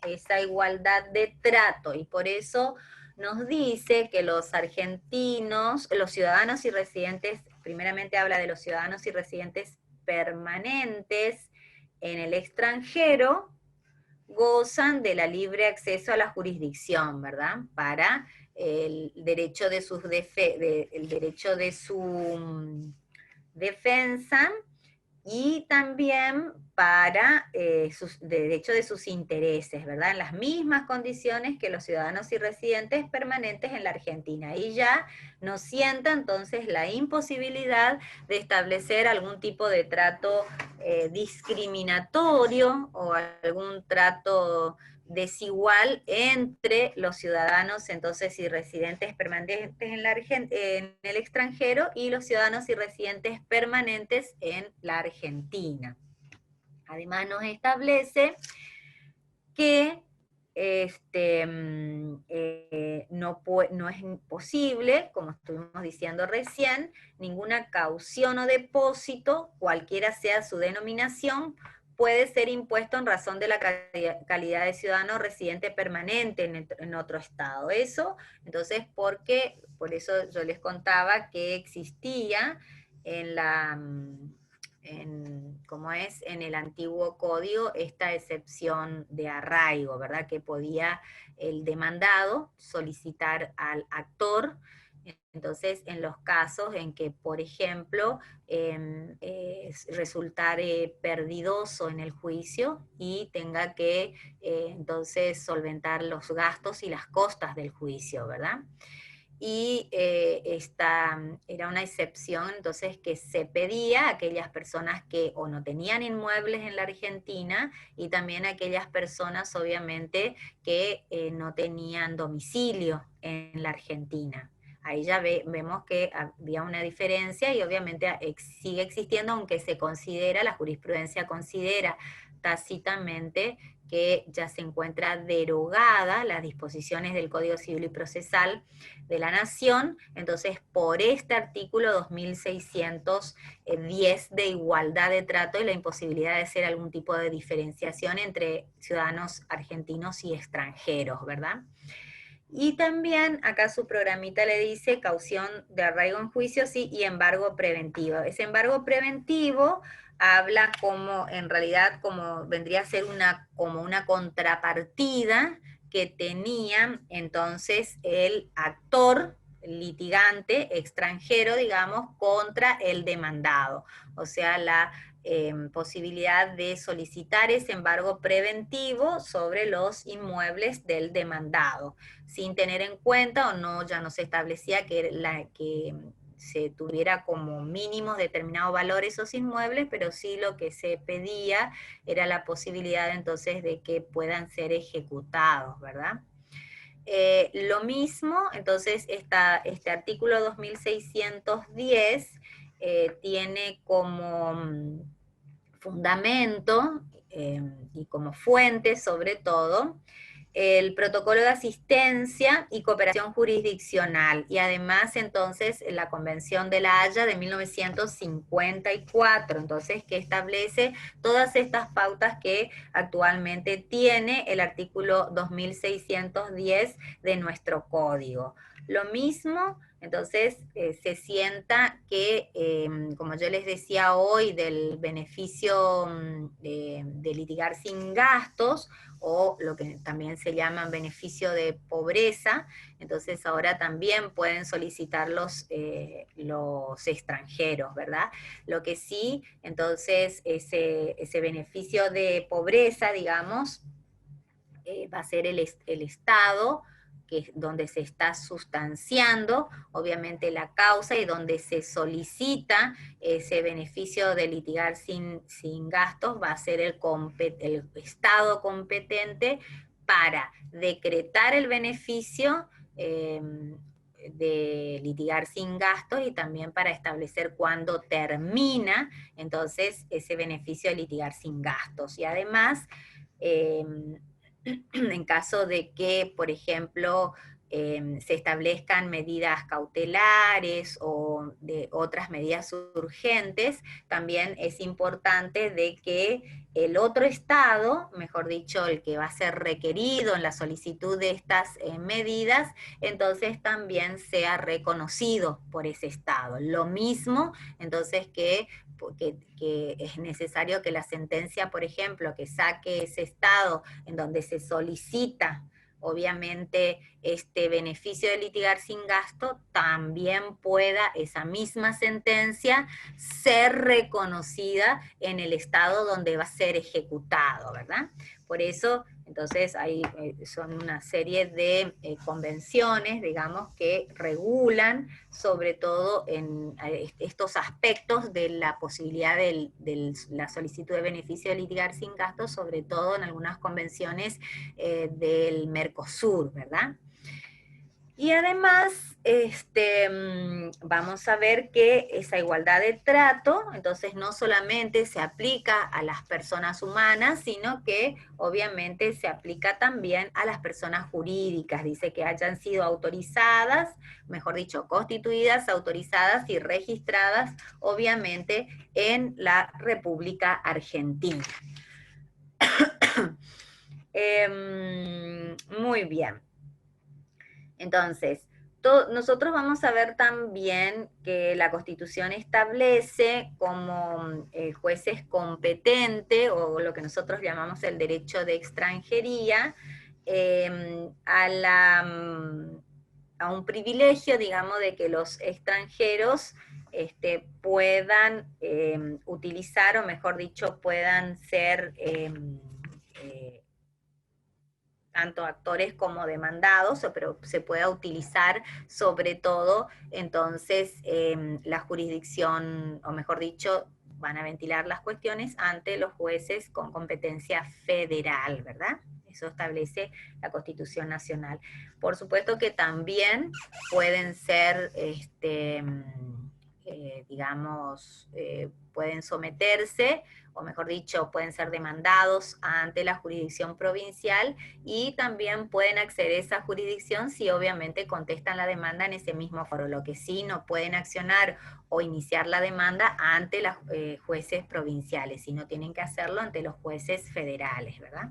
Esa igualdad de trato, y por eso nos dice que los argentinos, los ciudadanos y residentes, primeramente habla de los ciudadanos y residentes permanentes en el extranjero gozan de la libre acceso a la jurisdicción, ¿verdad? Para el derecho de el derecho de su defensa y también para derecho de sus intereses, ¿verdad? En las mismas condiciones que los ciudadanos y residentes permanentes en la Argentina. Y ya nos sienta entonces la imposibilidad de establecer algún tipo de trato discriminatorio o algún trato desigual entre los ciudadanos entonces y residentes permanentes en el extranjero y los ciudadanos y residentes permanentes en la Argentina. Además nos establece que no es posible, como estuvimos diciendo recién, ninguna caución o depósito, cualquiera sea su denominación, puede ser impuesto en razón de la calidad de ciudadano residente permanente en otro estado. Eso, entonces, por eso yo les contaba que existía en en el antiguo código esta excepción de arraigo, ¿verdad? Que podía el demandado solicitar al actor. Entonces, en los casos en que, por ejemplo, resultare perdidoso en el juicio y tenga que entonces solventar los gastos y las costas del juicio, ¿verdad? Y esta era una excepción entonces que se pedía a aquellas personas que o no tenían inmuebles en la Argentina y también a aquellas personas obviamente que no tenían domicilio en la Argentina. Ahí ya vemos que había una diferencia y obviamente sigue existiendo, aunque se considera, la jurisprudencia considera tácitamente que ya se encuentra derogada las disposiciones del Código Civil y Procesal de la Nación, entonces por este artículo 2610 de igualdad de trato y la imposibilidad de hacer algún tipo de diferenciación entre ciudadanos argentinos y extranjeros, ¿verdad? Y también acá su programita le dice caución de arraigo en juicio, sí, y embargo preventivo. Ese embargo preventivo habla como, en realidad, como vendría a ser como una contrapartida que tenía entonces el actor litigante extranjero, digamos, contra el demandado. O sea, la posibilidad de solicitar ese embargo preventivo sobre los inmuebles del demandado, sin tener en cuenta o no, ya no se establecía que se tuviera como mínimos determinados valores esos inmuebles, pero sí lo que se pedía era la posibilidad entonces de que puedan ser ejecutados, ¿verdad? Lo mismo, entonces este artículo 2610 tiene como fundamento y como fuente sobre todo el protocolo de asistencia y cooperación jurisdiccional, y además entonces la Convención de La Haya de 1954, entonces que establece todas estas pautas que actualmente tiene el artículo 2610 de nuestro código. Lo mismo, entonces, se sienta que, como yo les decía hoy, del beneficio de litigar sin gastos, o lo que también se llaman beneficio de pobreza, entonces ahora también pueden solicitar los extranjeros, ¿verdad? Lo que sí, entonces, ese beneficio de pobreza, digamos, va a ser el Estado, que es donde se está sustanciando, obviamente, la causa y donde se solicita ese beneficio de litigar sin gastos, va a ser el Estado competente para decretar el beneficio de litigar sin gastos y también para establecer cuándo termina entonces ese beneficio de litigar sin gastos. Y además, en caso de que, por ejemplo, se establezcan medidas cautelares o de otras medidas urgentes, también es importante de que el otro Estado, mejor dicho, el que va a ser requerido en la solicitud de estas medidas, entonces también sea reconocido por ese Estado. Lo mismo, entonces, que es necesario que la sentencia, por ejemplo, que saque ese Estado en donde se solicita obviamente este beneficio de litigar sin gasto, también pueda esa misma sentencia ser reconocida en el estado donde va a ser ejecutado, ¿verdad? Por eso, entonces, hay, son una serie de convenciones, digamos, que regulan sobre todo en estos aspectos de la posibilidad de la solicitud de beneficio de litigar sin gasto, sobre todo en algunas convenciones del Mercosur, ¿verdad? Y además, vamos a ver que esa igualdad de trato, entonces no solamente se aplica a las personas humanas, sino que obviamente se aplica también a las personas jurídicas. Dice que hayan sido autorizadas, mejor dicho, constituidas, autorizadas y registradas, obviamente, en la República Argentina. Muy bien. Entonces, nosotros vamos a ver también que la Constitución establece como jueces competentes, o lo que nosotros llamamos el derecho de extranjería, a un privilegio, digamos, de que los extranjeros puedan utilizar, o mejor dicho, puedan ser tanto actores como demandados, pero se pueda utilizar sobre todo, entonces, la jurisdicción, o mejor dicho, van a ventilar las cuestiones ante los jueces con competencia federal, ¿verdad? Eso establece la Constitución Nacional. Por supuesto que también pueden ser, digamos, pueden someterse, o mejor dicho, pueden ser demandados ante la jurisdicción provincial, y también pueden acceder a esa jurisdicción si obviamente contestan la demanda en ese mismo foro. Lo que sí, no pueden accionar o iniciar la demanda ante los jueces provinciales, sino tienen que hacerlo ante los jueces federales, ¿verdad?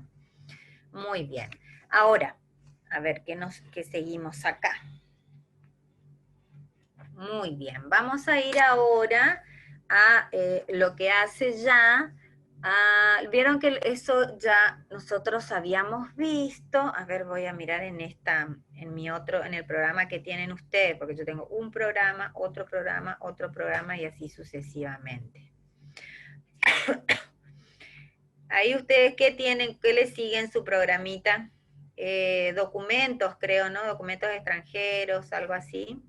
Muy bien. Ahora, a ver, ¿qué seguimos acá? Muy bien, vamos a ir ahora a lo que hace ya, vieron que eso ya nosotros habíamos visto. A ver, voy a mirar en en el programa que tienen ustedes, porque yo tengo un programa, otro programa y así sucesivamente. Ahí ustedes, ¿qué tienen? ¿Qué les siguen su programita? Documentos, creo, ¿no? Documentos extranjeros, algo así.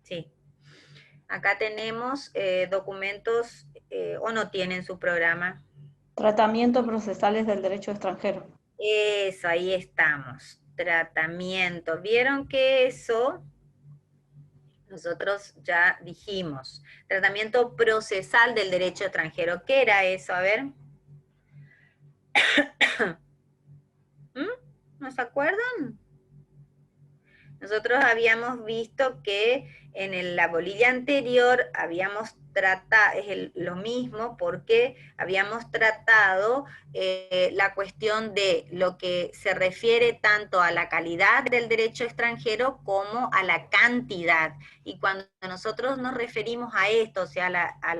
Sí. Acá tenemos documentos, o no tienen su programa. Tratamientos procesales del derecho extranjero. Eso, ahí estamos. Tratamiento. ¿Vieron que eso nosotros ya dijimos? Tratamiento procesal del derecho extranjero. ¿Qué era eso? A ver. ¿No se acuerdan? Nosotros habíamos visto que en la bolilla anterior habíamos tratado, lo mismo, porque habíamos tratado la cuestión de lo que se refiere tanto a la calidad del derecho extranjero como a la cantidad. Y cuando nosotros nos referimos a esto, o sea, a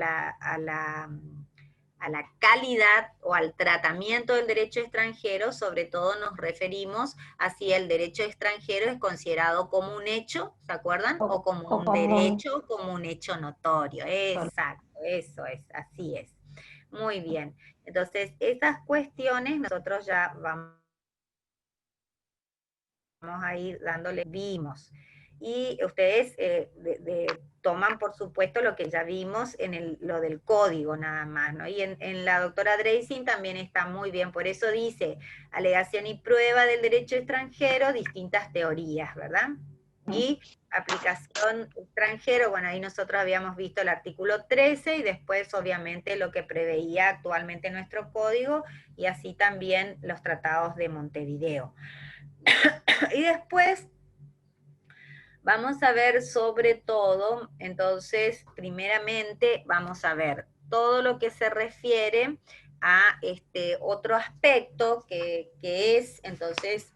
la calidad o al tratamiento del derecho extranjero, sobre todo nos referimos a si el derecho extranjero es considerado como un hecho, ¿se acuerdan? O como un derecho, como un hecho notorio. Exacto, eso es, así es. Muy bien. Entonces, esas cuestiones nosotros ya vamos a ir dándole, vimos. Y ustedes toman, por supuesto, lo que ya vimos en lo del código nada más, ¿no? Y en la doctora Dreising también está muy bien, por eso dice, alegación y prueba del derecho extranjero, distintas teorías, ¿verdad? Y aplicación extranjero, bueno, ahí nosotros habíamos visto el artículo 13 y después obviamente lo que preveía actualmente nuestro código, y así también los tratados de Montevideo. Y después vamos a ver sobre todo, entonces, primeramente vamos a ver todo lo que se refiere a otro aspecto que es, entonces,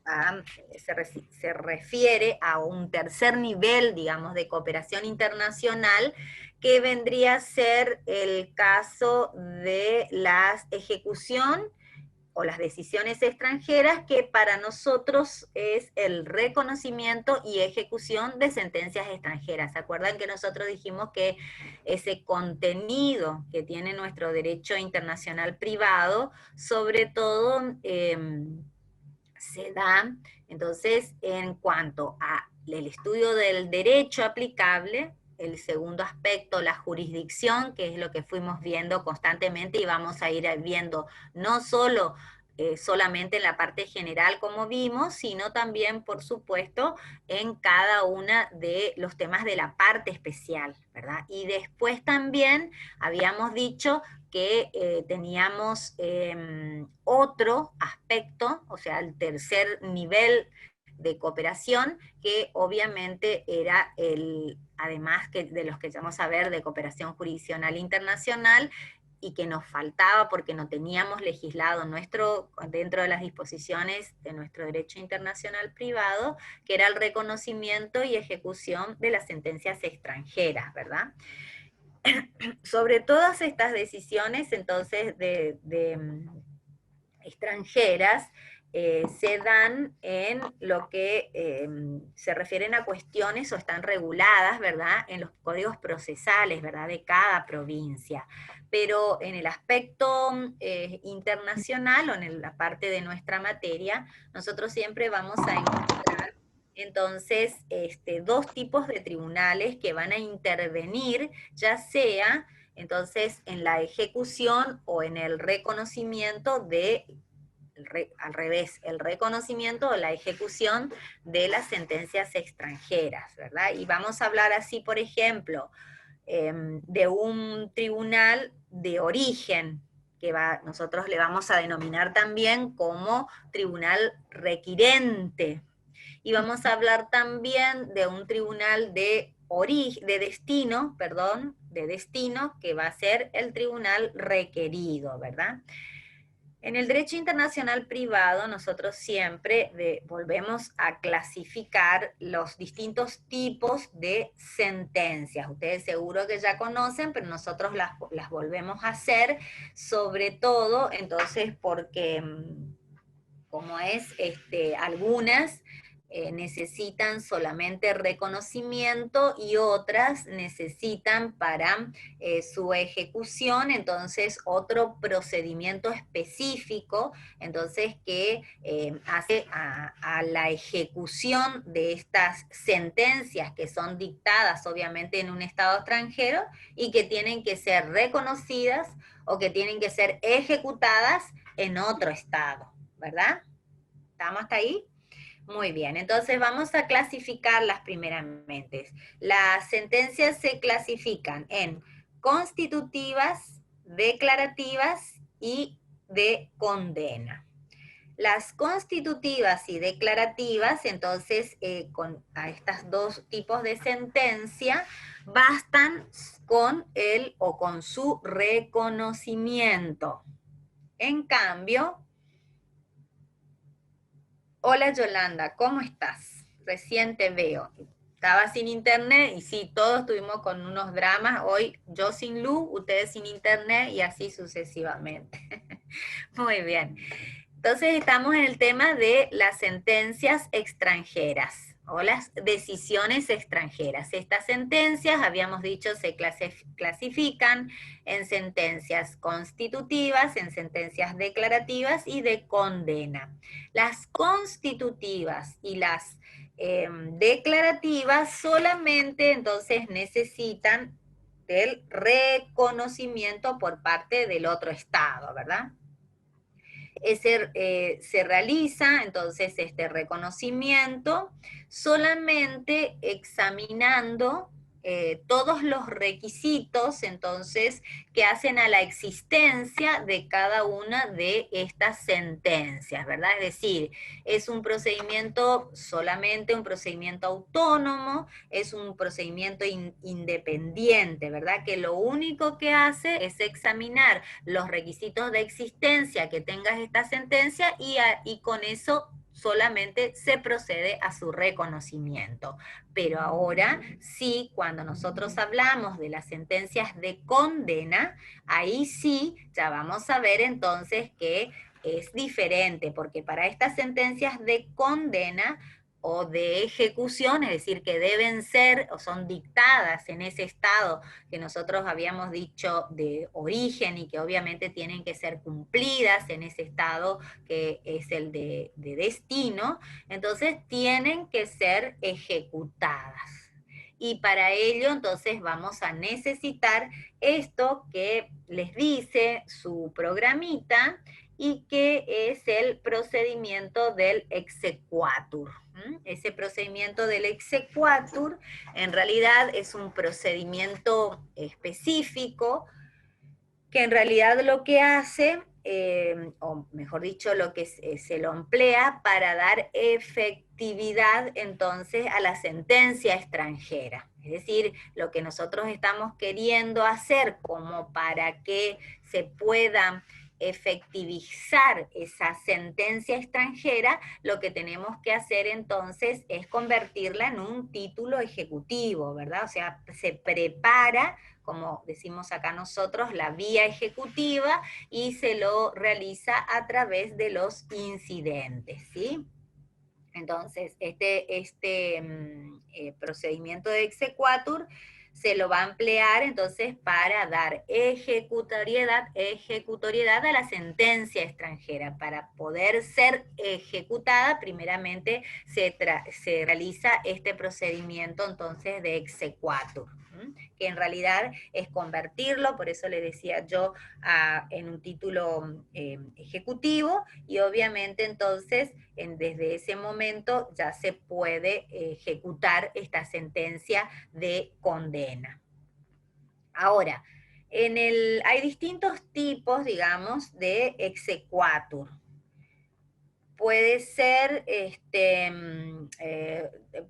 se refiere a un tercer nivel, digamos, de cooperación internacional, que vendría a ser el caso de la ejecución o las decisiones extranjeras, que para nosotros es el reconocimiento y ejecución de sentencias extranjeras. ¿Se acuerdan que nosotros dijimos que ese contenido que tiene nuestro derecho internacional privado, sobre todo se da, entonces, en cuanto a el estudio del derecho aplicable? El segundo aspecto, la jurisdicción, que es lo que fuimos viendo constantemente y vamos a ir viendo no solo solamente en la parte general como vimos, sino también, por supuesto, en cada una de los temas de la parte especial, ¿verdad? Y después también habíamos dicho que teníamos otro aspecto, o sea, el tercer nivel de cooperación, que obviamente era además de los que vamos a ver, de cooperación jurisdiccional internacional, y que nos faltaba porque no teníamos legislado dentro de las disposiciones de nuestro derecho internacional privado, que era el reconocimiento y ejecución de las sentencias extranjeras, ¿verdad? Sobre todas estas decisiones, entonces, extranjeras, se dan en lo que se refieren a cuestiones o están reguladas, ¿verdad?, en los códigos procesales, ¿verdad?, de cada provincia. Pero en el aspecto internacional, o en la parte de nuestra materia, nosotros siempre vamos a encontrar entonces dos tipos de tribunales que van a intervenir, ya sea entonces en la ejecución o en el reconocimiento al revés, el reconocimiento o la ejecución de las sentencias extranjeras, ¿verdad? Y vamos a hablar así, por ejemplo, de un tribunal de origen, que nosotros le vamos a denominar también como tribunal requirente. Y vamos a hablar también de un tribunal de destino, que va a ser el tribunal requerido, ¿verdad? En el derecho internacional privado, nosotros siempre volvemos a clasificar los distintos tipos de sentencias. Ustedes seguro que ya conocen, pero nosotros las volvemos a hacer, sobre todo, entonces, porque como es algunas necesitan solamente reconocimiento y otras necesitan para su ejecución, entonces, otro procedimiento específico, entonces, que hace a la ejecución de estas sentencias que son dictadas, obviamente, en un estado extranjero y que tienen que ser reconocidas o que tienen que ser ejecutadas en otro estado, ¿verdad? ¿Estamos hasta ahí? Muy bien, entonces vamos a clasificarlas primeramente. Las sentencias se clasifican en constitutivas, declarativas y de condena. Las constitutivas y declarativas, entonces, a estos dos tipos de sentencia, bastan con su reconocimiento. En cambio, hola Yolanda, ¿cómo estás? Recién te veo. Estaba sin internet y sí, todos estuvimos con unos dramas. Hoy yo sin luz, ustedes sin internet y así sucesivamente. Muy bien. Entonces estamos en el tema de las sentencias extranjeras o las decisiones extranjeras. Estas sentencias, habíamos dicho, se clasifican en sentencias constitutivas, en sentencias declarativas y de condena. Las constitutivas y las declarativas solamente entonces necesitan del reconocimiento por parte del otro Estado, ¿verdad? Se realiza entonces este reconocimiento solamente examinando todos los requisitos, entonces, que hacen a la existencia de cada una de estas sentencias, ¿verdad? Es decir, es un procedimiento, solamente un procedimiento autónomo, es un procedimiento independiente, ¿verdad? Que lo único que hace es examinar los requisitos de existencia que tenga esta sentencia y con eso solamente se procede a su reconocimiento. Pero ahora sí, cuando nosotros hablamos de las sentencias de condena, ahí sí ya vamos a ver entonces que es diferente, porque para estas sentencias de condena o de ejecución, es decir, que deben ser o son dictadas en ese estado que nosotros habíamos dicho de origen y que obviamente tienen que ser cumplidas en ese estado que es el de destino, entonces tienen que ser ejecutadas. Y para ello entonces vamos a necesitar esto que les dice su programita y que es el procedimiento del exequatur. Ese procedimiento del exequatur en realidad es un procedimiento específico que en realidad lo que hace, o mejor dicho, lo que se lo emplea para dar efectividad entonces a la sentencia extranjera. Es decir, lo que nosotros estamos queriendo hacer como para que se pueda efectivizar esa sentencia extranjera, lo que tenemos que hacer entonces es convertirla en un título ejecutivo, ¿verdad? O sea, se prepara, como decimos acá nosotros, la vía ejecutiva y se lo realiza a través de los incidentes, ¿sí? Entonces, este procedimiento de exequatur se lo va a emplear entonces para dar ejecutoriedad a la sentencia extranjera. Para poder ser ejecutada, primeramente se realiza este procedimiento entonces de exequatur, que en realidad es convertirlo, por eso le decía yo, en un título ejecutivo, y obviamente entonces desde ese momento ya se puede ejecutar esta sentencia de condena. Ahora, hay distintos tipos, digamos, de exequatur. Puede ser,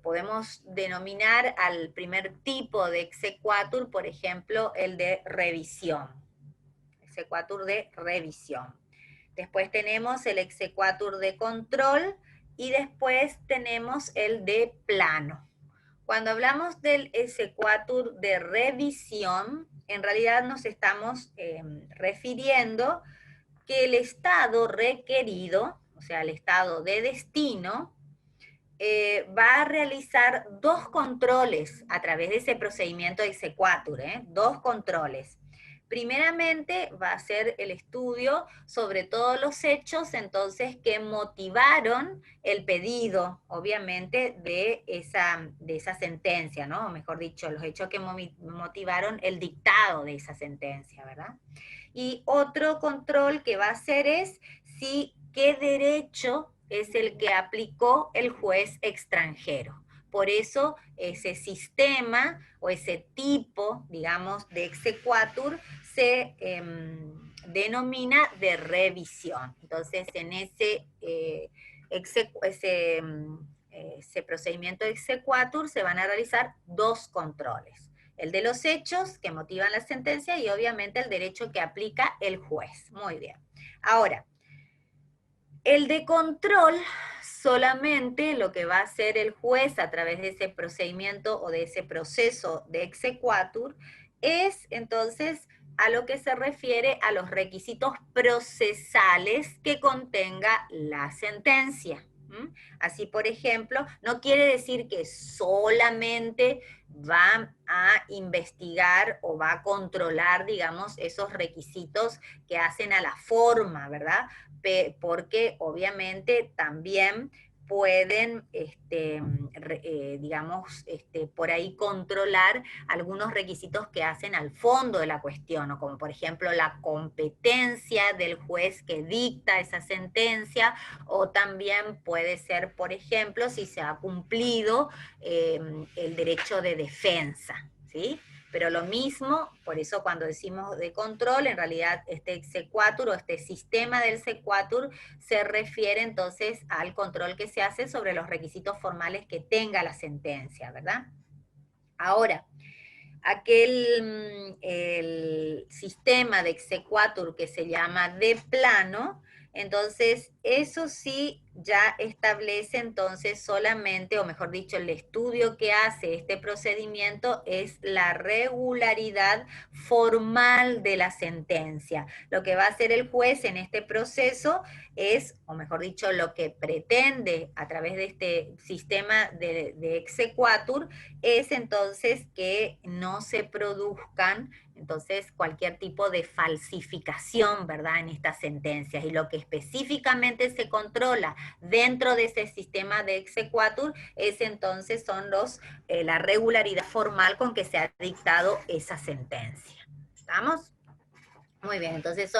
podemos denominar al primer tipo de exequatur, por ejemplo, el de revisión. Exequatur de revisión. Después tenemos el exequatur de control y después tenemos el de plano. Cuando hablamos del exequatur de revisión, en realidad nos estamos refiriendo que el estado requerido, o sea, el estado de destino, va a realizar dos controles a través de ese procedimiento de exequatur, dos controles. Primeramente va a ser el estudio sobre todos los hechos entonces que motivaron el pedido, obviamente, de esa sentencia, ¿no? O mejor dicho, los hechos que motivaron el dictado de esa sentencia, ¿verdad? Y otro control que va a hacer es si qué derecho es el que aplicó el juez extranjero. Por eso ese sistema o ese tipo, digamos, de exequatur se denomina de revisión. Entonces, en ese procedimiento de exequatur se van a realizar dos controles. El de los hechos que motivan la sentencia y obviamente el derecho que aplica el juez. Muy bien. Ahora, el de control, solamente lo que va a hacer el juez a través de ese procedimiento o de ese proceso de exequatur es entonces a lo que se refiere a los requisitos procesales que contenga la sentencia. Así, por ejemplo, no quiere decir que solamente va a investigar o va a controlar, digamos, esos requisitos que hacen a la forma, ¿verdad? Porque obviamente también pueden, digamos, por ahí controlar algunos requisitos que hacen al fondo de la cuestión, ¿no? Como por ejemplo la competencia del juez que dicta esa sentencia, o también puede ser, por ejemplo, si se ha cumplido el derecho de defensa, ¿sí? Pero lo mismo, por eso cuando decimos de control, en realidad este exequatur o este sistema del sequatur se refiere entonces al control que se hace sobre los requisitos formales que tenga la sentencia, ¿verdad? Ahora, el sistema de exequatur que se llama de plano, entonces eso sí ya establece entonces solamente, o mejor dicho, el estudio que hace este procedimiento es la regularidad formal de la sentencia. Lo que va a hacer el juez en este proceso es, o mejor dicho, lo que pretende a través de este sistema de exequatur es entonces que no se produzcan entonces cualquier tipo de falsificación, ¿verdad?, en estas sentencias. Y lo que específicamente se controla dentro de ese sistema de exequatur es entonces la regularidad formal con que se ha dictado esa sentencia. ¿Estamos? Muy bien, entonces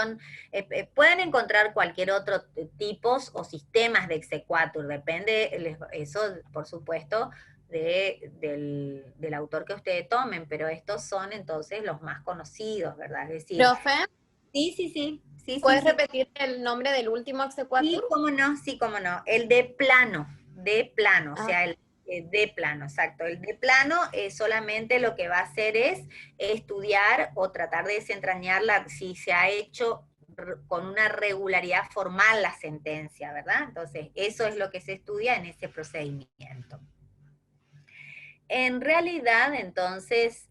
pueden encontrar cualquier otro tipos o sistemas de exequatur, depende, eso por supuesto, del autor que ustedes tomen, pero estos son entonces los más conocidos, ¿verdad? Es decir, Profe, ¿puedes repetir el nombre del último exequatur? Sí, cómo no, el de plano, o sea, el de plano, exacto. El de plano solamente lo que va a hacer es estudiar o tratar de desentrañar si se ha hecho con una regularidad formal la sentencia, ¿verdad? Entonces, eso es lo que se estudia en ese procedimiento. En realidad, entonces,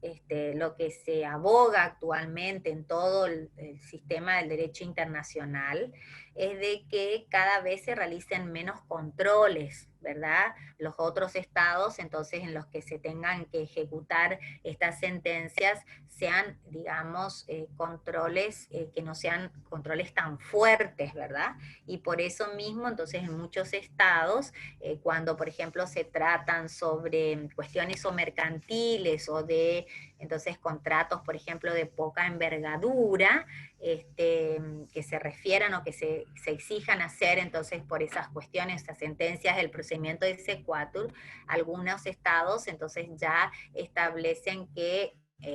lo que se aboga actualmente en todo el sistema del derecho internacional es de que cada vez se realicen menos controles, ¿verdad? Los otros estados, entonces, en los que se tengan que ejecutar estas sentencias, sean, digamos, controles que no sean controles tan fuertes, ¿verdad? Y por eso mismo, entonces, en muchos estados, cuando, por ejemplo, se tratan sobre cuestiones o mercantiles o de, entonces, contratos, por ejemplo, de poca envergadura, que se refieran o que se exijan hacer, entonces, por esas cuestiones, esas sentencias del procedimiento de exequatur, algunos estados, entonces, ya establecen que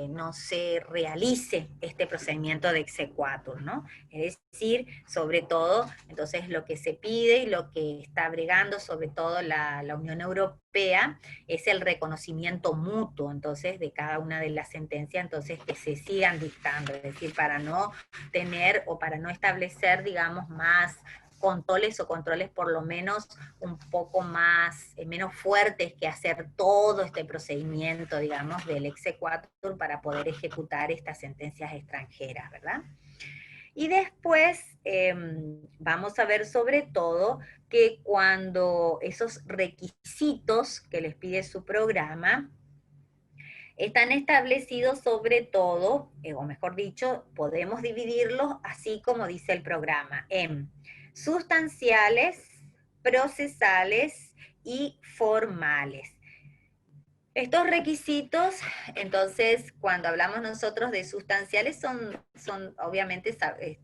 no se realice este procedimiento de exequatur, ¿no? Es decir, sobre todo, entonces lo que se pide y lo que está bregando sobre todo la Unión Europea es el reconocimiento mutuo, entonces, de cada una de las sentencias, entonces, que se sigan dictando, es decir, para no tener o para no establecer, digamos, más controles por lo menos un poco más, menos fuertes que hacer todo este procedimiento, digamos, del exequatur para poder ejecutar estas sentencias extranjeras, ¿verdad? Y después vamos a ver sobre todo que cuando esos requisitos que les pide su programa están establecidos sobre todo, o mejor dicho, podemos dividirlos así como dice el programa, en sustanciales, procesales y formales. Estos requisitos, entonces, cuando hablamos nosotros de sustanciales, son obviamente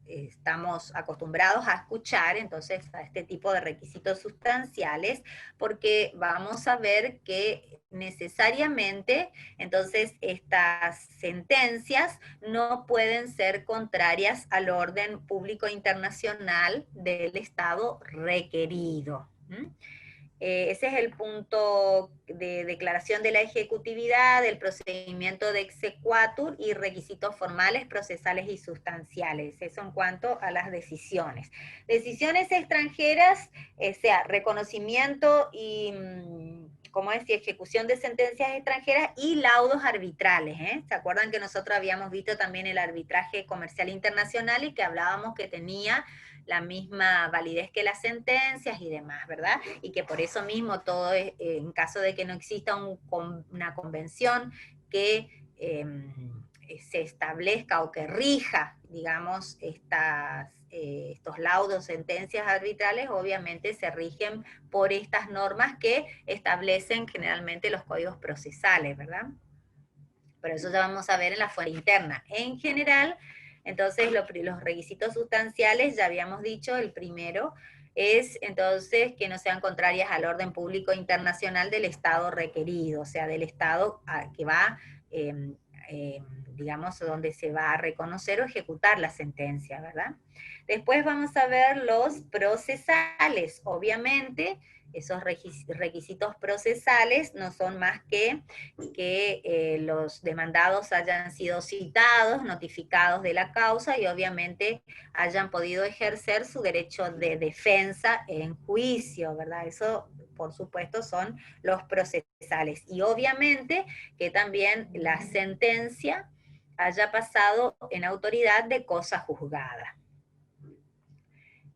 estamos acostumbrados a escuchar, entonces, a este tipo de requisitos sustanciales, porque vamos a ver que necesariamente, entonces, estas sentencias no pueden ser contrarias al orden público internacional del Estado requerido. Ese es el punto de declaración de la ejecutividad, del procedimiento de exequatur y requisitos formales, procesales y sustanciales. Eso en cuanto a las decisiones. Decisiones extranjeras, sea reconocimiento y, ¿cómo decía?, ejecución de sentencias extranjeras y laudos arbitrales. ¿Se acuerdan que nosotros habíamos visto también el arbitraje comercial internacional y que hablábamos que tenía la misma validez que las sentencias y demás, ¿verdad? Y que por eso mismo todo es, en caso de que no exista una convención que se establezca o que rija, digamos, estos laudos, sentencias arbitrales, obviamente se rigen por estas normas que establecen generalmente los códigos procesales, ¿verdad? Pero eso ya vamos a ver en la fuente interna. En general, entonces, los requisitos sustanciales, ya habíamos dicho, el primero es, entonces, que no sean contrarias al orden público internacional del Estado requerido, o sea, del Estado que va digamos, donde se va a reconocer o ejecutar la sentencia, ¿verdad? Después vamos a ver los procesales. Obviamente, esos requisitos procesales no son más que los demandados hayan sido citados, notificados de la causa y obviamente hayan podido ejercer su derecho de defensa en juicio, ¿verdad? Eso, por supuesto, son los procesales. Y obviamente que también la sentencia haya pasado en autoridad de cosa juzgada.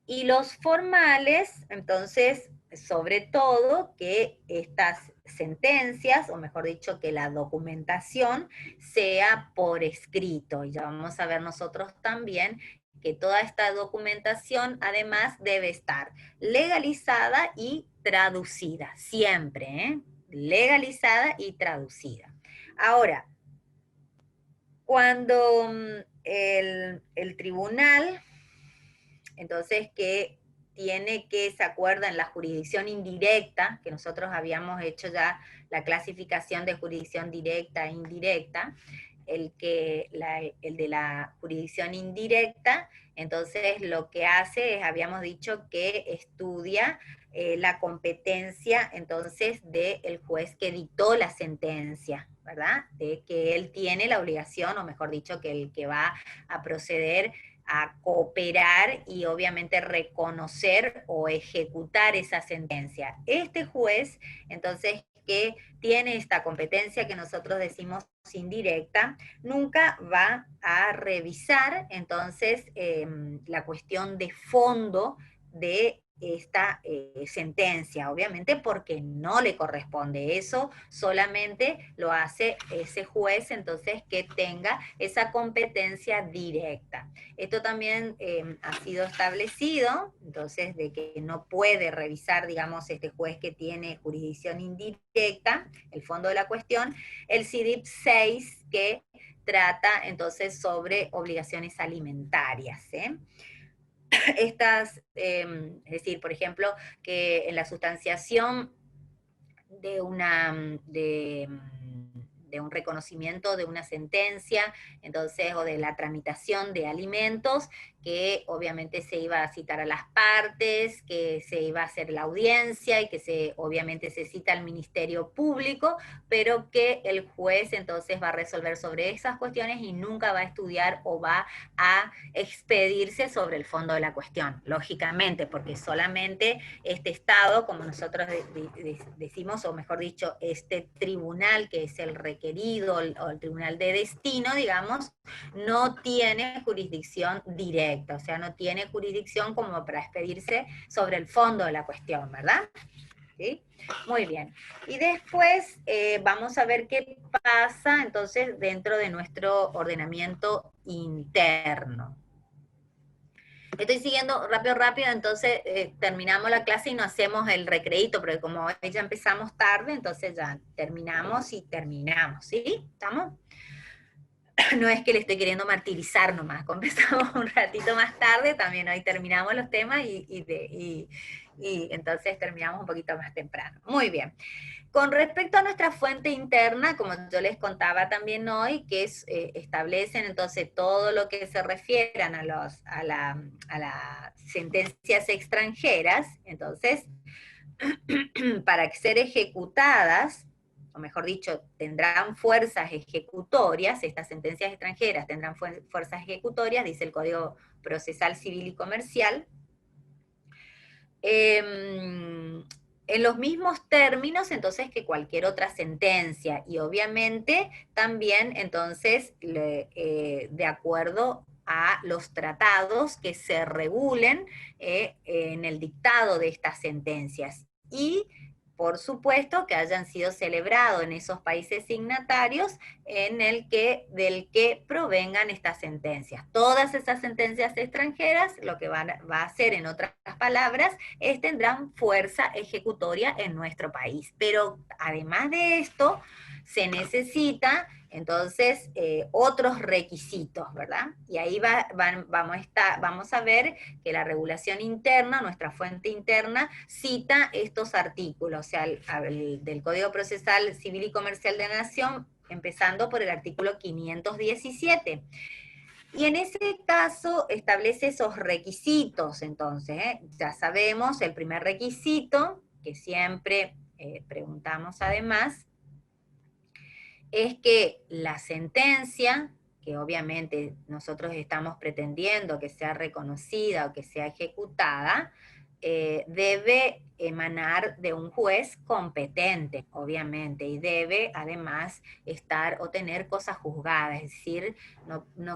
Y los formales, entonces, sobre todo que estas sentencias, o mejor dicho, que la documentación sea por escrito. Y ya vamos a ver nosotros también que toda esta documentación además debe estar legalizada y traducida, siempre, ¿eh? Legalizada y traducida. Ahora, cuando el tribunal, entonces, que tiene que, se acuerda, en la jurisdicción indirecta, que nosotros habíamos hecho ya la clasificación de jurisdicción directa e indirecta, el de la jurisdicción indirecta, entonces lo que hace es, habíamos dicho que estudia la competencia, entonces, del juez que dictó la sentencia, ¿verdad? De que él tiene la obligación, o mejor dicho, que el que va a proceder a cooperar y obviamente reconocer o ejecutar esa sentencia. Este juez, entonces, que tiene esta competencia que nosotros decimos indirecta, nunca va a revisar entonces la cuestión de fondo de esta sentencia, obviamente porque no le corresponde. Eso solamente lo hace ese juez, entonces, que tenga esa competencia directa. Esto también ha sido establecido, entonces, de que no puede revisar, digamos, este juez que tiene jurisdicción indirecta, el fondo de la cuestión, el CIDIP 6, que trata, entonces, sobre obligaciones alimentarias, ¿eh? Estas, es decir, por ejemplo, que en la sustanciación de un reconocimiento de una sentencia, entonces, o de la tramitación de alimentos, que obviamente se iba a citar a las partes, que se iba a hacer la audiencia y que obviamente se cita al Ministerio Público, pero que el juez entonces va a resolver sobre esas cuestiones y nunca va a estudiar o va a expedirse sobre el fondo de la cuestión, lógicamente, porque solamente este Estado, como nosotros decimos, o mejor dicho, este tribunal que es el requerido, o el tribunal de destino, digamos, no tiene jurisdicción directa, o sea, no tiene jurisdicción como para expedirse sobre el fondo de la cuestión, ¿verdad? ¿Sí? Muy bien. Y después vamos a ver qué pasa entonces dentro de nuestro ordenamiento interno. Estoy siguiendo rápido, entonces terminamos la clase y no hacemos el recreíto, porque como ya empezamos tarde, entonces ya terminamos, ¿sí? ¿Estamos? No es que le estoy queriendo martirizar nomás, empezamos un ratito más tarde, también hoy terminamos los temas y entonces terminamos un poquito más temprano. Muy bien. Con respecto a nuestra fuente interna, como yo les contaba también hoy, que establecen entonces todo lo que se refieran a las sentencias extranjeras, entonces, para ser ejecutadas, o mejor dicho, tendrán fuerzas ejecutorias, estas sentencias extranjeras tendrán fuerzas ejecutorias, dice el Código Procesal Civil y Comercial, en los mismos términos, entonces, que cualquier otra sentencia, y obviamente también, entonces, de acuerdo a los tratados que se regulen en el dictado de estas sentencias, y por supuesto que hayan sido celebrados en esos países signatarios del que provengan estas sentencias. Todas esas sentencias extranjeras, lo que va a hacer, en otras palabras, tendrán fuerza ejecutoria en nuestro país. Pero además de esto, se necesita Entonces, otros requisitos, ¿verdad? Y ahí vamos a ver que la regulación interna, nuestra fuente interna, cita estos artículos, o sea, del Código Procesal Civil y Comercial de la Nación, empezando por el artículo 517. Y en ese caso establece esos requisitos, entonces, ya sabemos, el primer requisito, que siempre preguntamos además, es que la sentencia, que obviamente nosotros estamos pretendiendo que sea reconocida o que sea ejecutada, debe emanar de un juez competente, obviamente, y debe además estar o tener cosa juzgada, es decir,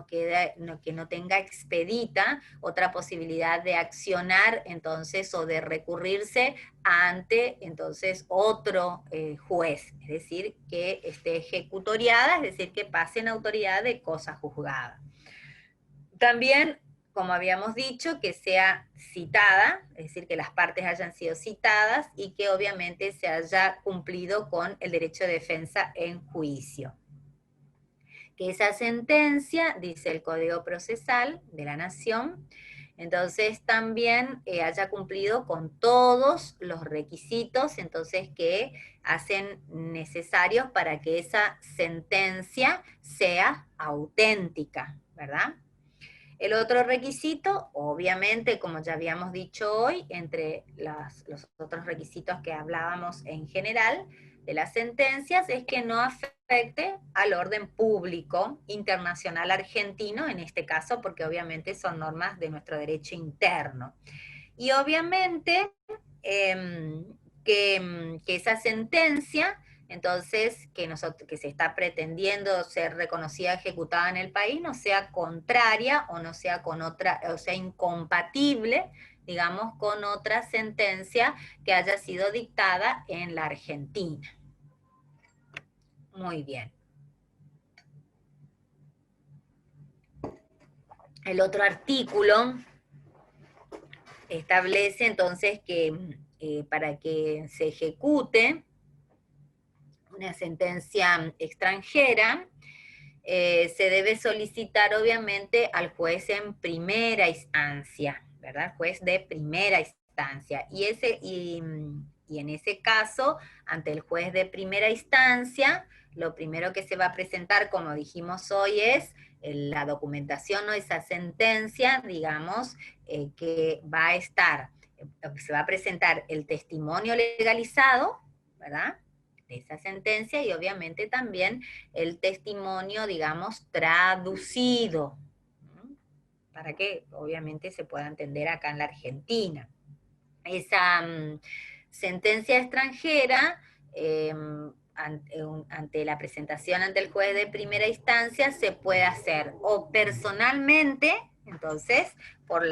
que no tenga expedita otra posibilidad de accionar entonces o de recurrirse ante entonces otro juez, es decir, que esté ejecutoriada, es decir, que pase en autoridad de cosa juzgada. También, como habíamos dicho, que sea citada, es decir, que las partes hayan sido citadas y que obviamente se haya cumplido con el derecho de defensa en juicio. Que esa sentencia, dice el Código Procesal de la Nación, entonces también haya cumplido con todos los requisitos, entonces que hacen necesarios para que esa sentencia sea auténtica, ¿verdad? El otro requisito, obviamente, como ya habíamos dicho hoy, entre los otros requisitos que hablábamos en general de las sentencias, es que no afecte al orden público internacional argentino, en este caso, porque obviamente son normas de nuestro derecho interno. Y obviamente que esa sentencia, entonces, que se está pretendiendo ser reconocida, ejecutada en el país, no sea contraria o no sea con otra, o sea, incompatible, digamos, con otra sentencia que haya sido dictada en la Argentina. Muy bien. El otro artículo establece entonces que para que se ejecute una sentencia extranjera, se debe solicitar obviamente al juez en primera instancia, ¿verdad? Juez de primera instancia. Y en ese caso, ante el juez de primera instancia, lo primero que se va a presentar, como dijimos hoy, es la documentación o esa sentencia, digamos, que va a estar, se va a presentar el testimonio legalizado, ¿verdad?, de esa sentencia, y obviamente también el testimonio, digamos, traducido, ¿no?, para que obviamente se pueda entender acá en la Argentina. Esa sentencia extranjera, ante la presentación ante el juez de primera instancia, se puede hacer o personalmente, entonces, por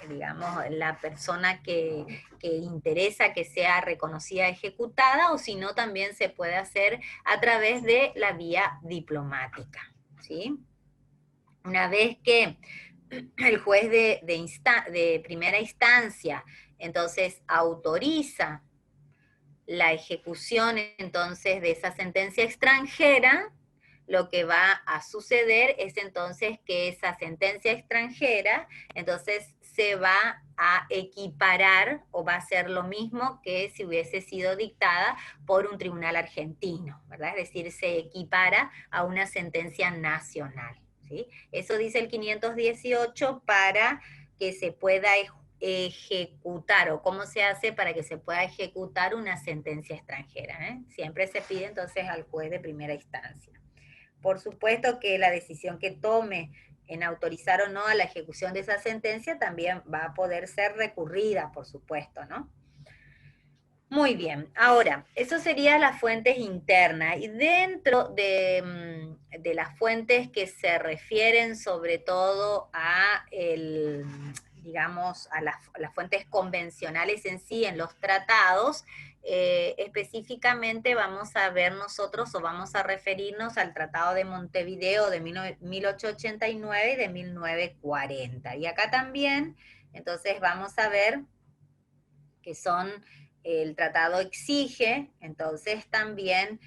digamos, la persona que interesa que sea reconocida, ejecutada, o si no, también se puede hacer a través de la vía diplomática, ¿sí? Una vez que el juez de primera instancia, entonces, autoriza la ejecución, entonces, de esa sentencia extranjera, lo que va a suceder es entonces que esa sentencia extranjera, entonces, se va a equiparar o va a ser lo mismo que si hubiese sido dictada por un tribunal argentino, ¿verdad? Es decir, se equipara a una sentencia nacional, ¿sí? Eso dice el 518 para que se pueda ejecutar, o cómo se hace para que se pueda ejecutar una sentencia extranjera, ¿eh? Siempre se pide entonces al juez de primera instancia. Por supuesto que la decisión que tome en autorizar o no a la ejecución de esa sentencia también va a poder ser recurrida, por supuesto, ¿no? Muy bien, ahora, eso sería las fuentes internas, y dentro de las fuentes que se refieren sobre todo a digamos, a las fuentes convencionales en sí, en los tratados, específicamente vamos a ver nosotros, o vamos a referirnos al Tratado de Montevideo de 1889 y de 1940. Y acá también, entonces, vamos a ver que son el tratado exige, entonces, también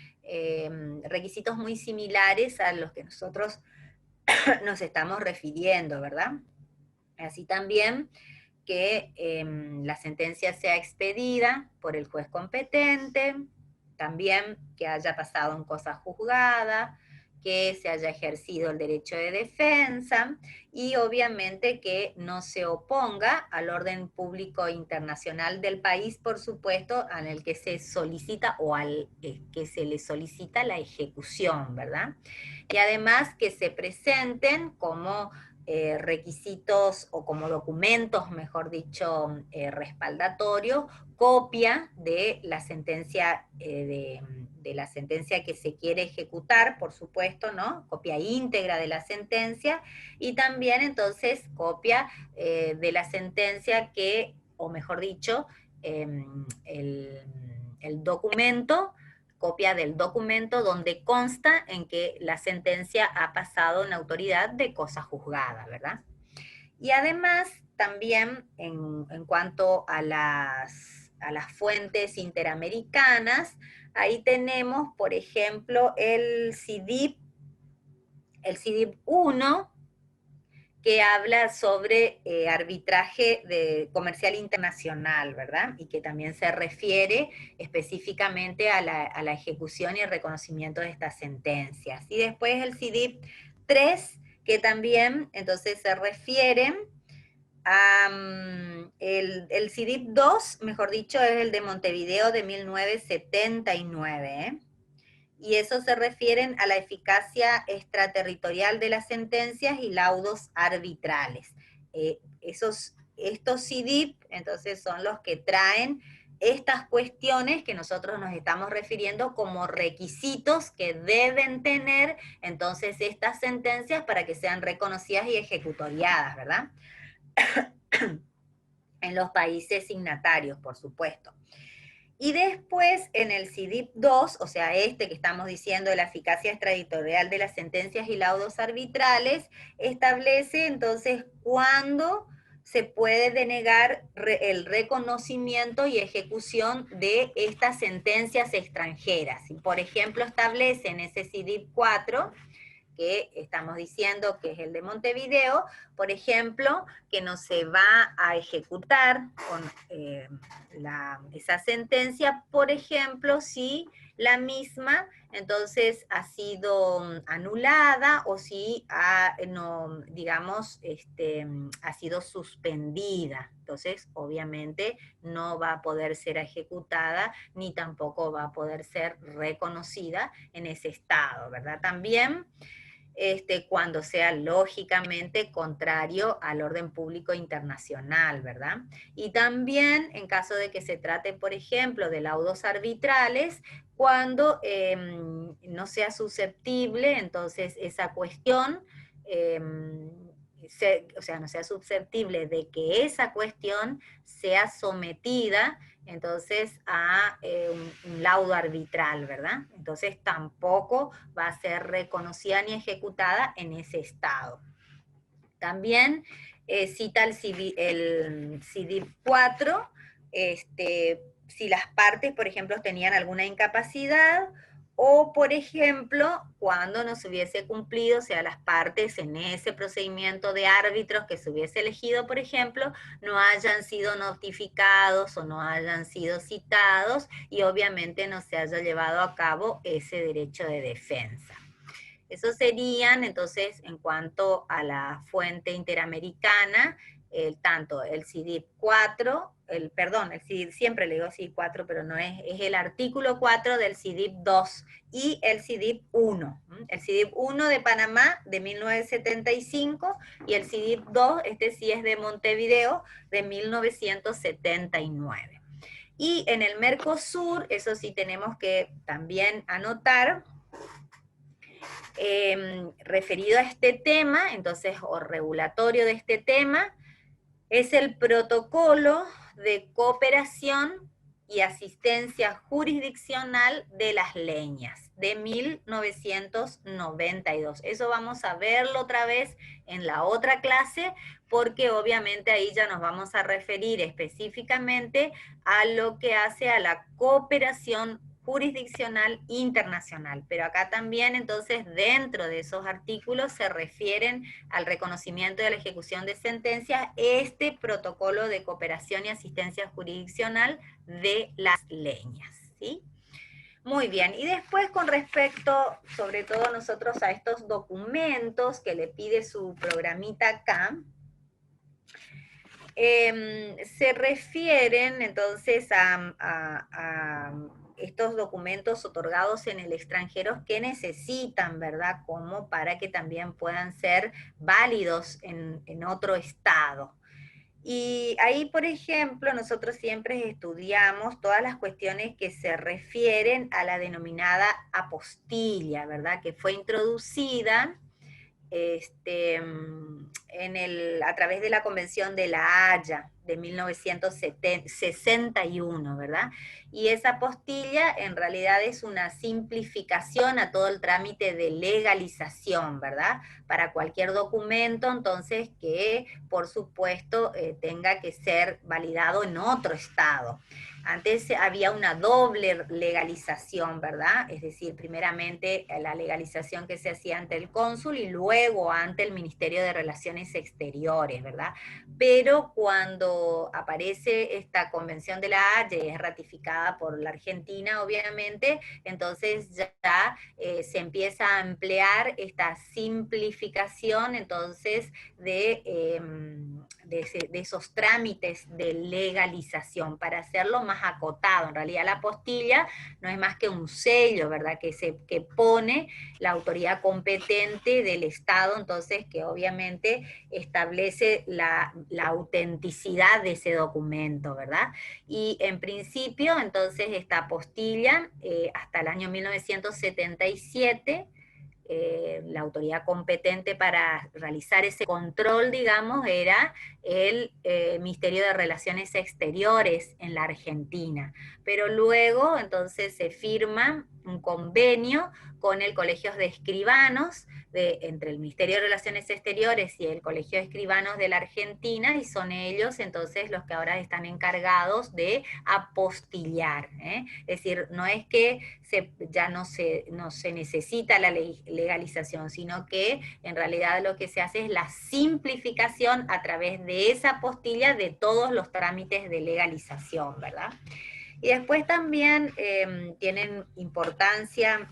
requisitos muy similares a los que nosotros nos estamos refiriendo, ¿verdad? Así también que la sentencia sea expedida por el juez competente, también que haya pasado en cosa juzgada, que se haya ejercido el derecho de defensa y obviamente que no se oponga al orden público internacional del país, por supuesto, en el que se solicita o al que se le solicita la ejecución, ¿verdad? Y además que se presenten como requisitos o como documentos, mejor dicho, respaldatorios, copia de la sentencia de la sentencia que se quiere ejecutar, por supuesto, ¿no? Copia íntegra de la sentencia y también entonces copia de la sentencia que, o mejor dicho, el documento, copia del documento donde consta en que la sentencia ha pasado en autoridad de cosa juzgada, ¿verdad? Y además, también en cuanto a las fuentes interamericanas, ahí tenemos, por ejemplo, el CIDIP 1, que habla sobre arbitraje comercial internacional, ¿verdad? Y que también se refiere específicamente a la ejecución y el reconocimiento de estas sentencias. Y después el CIDIP 3, que también entonces se refiere a el CIDIP 2, mejor dicho, es el de Montevideo de 1979, ¿eh? Y eso se refieren a la eficacia extraterritorial de las sentencias y laudos arbitrales. Estos CIDIP, entonces, son los que traen estas cuestiones que nosotros nos estamos refiriendo como requisitos que deben tener, entonces, estas sentencias para que sean reconocidas y ejecutoriadas, ¿verdad? En los países signatarios, por supuesto. Y después, en el CIDIP 2, o sea, este que estamos diciendo de la eficacia extraditorial de las sentencias y laudos arbitrales, establece entonces cuándo se puede denegar el reconocimiento y ejecución de estas sentencias extranjeras. Y, por ejemplo, establece en ese CIDIP 4, que estamos diciendo que es el de Montevideo, por ejemplo, que no se va a ejecutar con, esa sentencia, por ejemplo, si la misma entonces ha sido anulada o si no, digamos, ha sido suspendida. Entonces, obviamente, no va a poder ser ejecutada ni tampoco va a poder ser reconocida en ese estado, ¿verdad? También cuando sea lógicamente contrario al orden público internacional, ¿verdad? Y también en caso de que se trate, por ejemplo, de laudos arbitrales, cuando no sea susceptible, entonces esa cuestión, o sea, no sea susceptible de que esa cuestión sea sometida entonces a un laudo arbitral, ¿verdad? Entonces tampoco va a ser reconocida ni ejecutada en ese estado. También cita el CIDIP 4, si las partes, por ejemplo, tenían alguna incapacidad, o, por ejemplo, cuando no se hubiese cumplido, o sea, las partes en ese procedimiento de árbitros que se hubiese elegido, por ejemplo, no hayan sido notificados o no hayan sido citados y obviamente no se haya llevado a cabo ese derecho de defensa. Esos serían, entonces, en cuanto a la fuente interamericana, tanto el CIDIP 4, siempre le digo CIDIP 4, pero no es el artículo 4 del CIDIP 2 y el CIDIP 1. El CIDIP 1 de Panamá de 1975 y el CIDIP 2, sí es de Montevideo, de 1979. Y en el Mercosur, eso sí tenemos que también anotar, referido a este tema, entonces, o regulatorio de este tema, es el protocolo de cooperación y asistencia jurisdiccional de las leñas, de 1992. Eso vamos a verlo otra vez en la otra clase, porque obviamente ahí ya nos vamos a referir específicamente a lo que hace a la cooperación jurisdiccional internacional, pero acá también entonces dentro de esos artículos se refieren al reconocimiento y a la ejecución de sentencias, este protocolo de cooperación y asistencia jurisdiccional de las leñas, ¿sí? Muy bien, y después con respecto, sobre todo nosotros, a estos documentos que le pide su programita acá, se refieren entonces a estos documentos otorgados en el extranjero que necesitan, ¿verdad? Como para que también puedan ser válidos en otro estado. Y ahí, por ejemplo, nosotros siempre estudiamos todas las cuestiones que se refieren a la denominada apostilla, ¿verdad? Que fue introducida a través de la Convención de La Haya de 1961, ¿verdad? Y esa apostilla en realidad es una simplificación a todo el trámite de legalización, ¿verdad? Para cualquier documento, entonces, que por supuesto tenga que ser validado en otro estado. Antes había una doble legalización, ¿verdad? Es decir, primeramente la legalización que se hacía ante el cónsul y luego ante el Ministerio de Relaciones Exteriores, ¿verdad? Pero cuando aparece esta Convención de La Haya y es ratificada por la Argentina, obviamente, entonces ya se empieza a emplear esta simplificación, entonces, de esos trámites de legalización para hacerlo más acotado. En realidad la apostilla no es más que un sello, ¿verdad? Que pone la autoridad competente del Estado, entonces que obviamente establece la autenticidad de ese documento, ¿verdad? Y en principio, entonces, esta apostilla, hasta el año 1977, la autoridad competente para realizar ese control, digamos, era el Ministerio de Relaciones Exteriores en la Argentina. Pero luego, entonces, se firma un convenio con el Colegio de Escribanos, entre el Ministerio de Relaciones Exteriores y el Colegio de Escribanos de la Argentina, y son ellos entonces los que ahora están encargados de apostillar, ¿eh? Es decir, no es que ya no se necesita la legalización, sino que en realidad lo que se hace es la simplificación a través de esa apostilla de todos los trámites de legalización, ¿verdad? Y después también tienen importancia,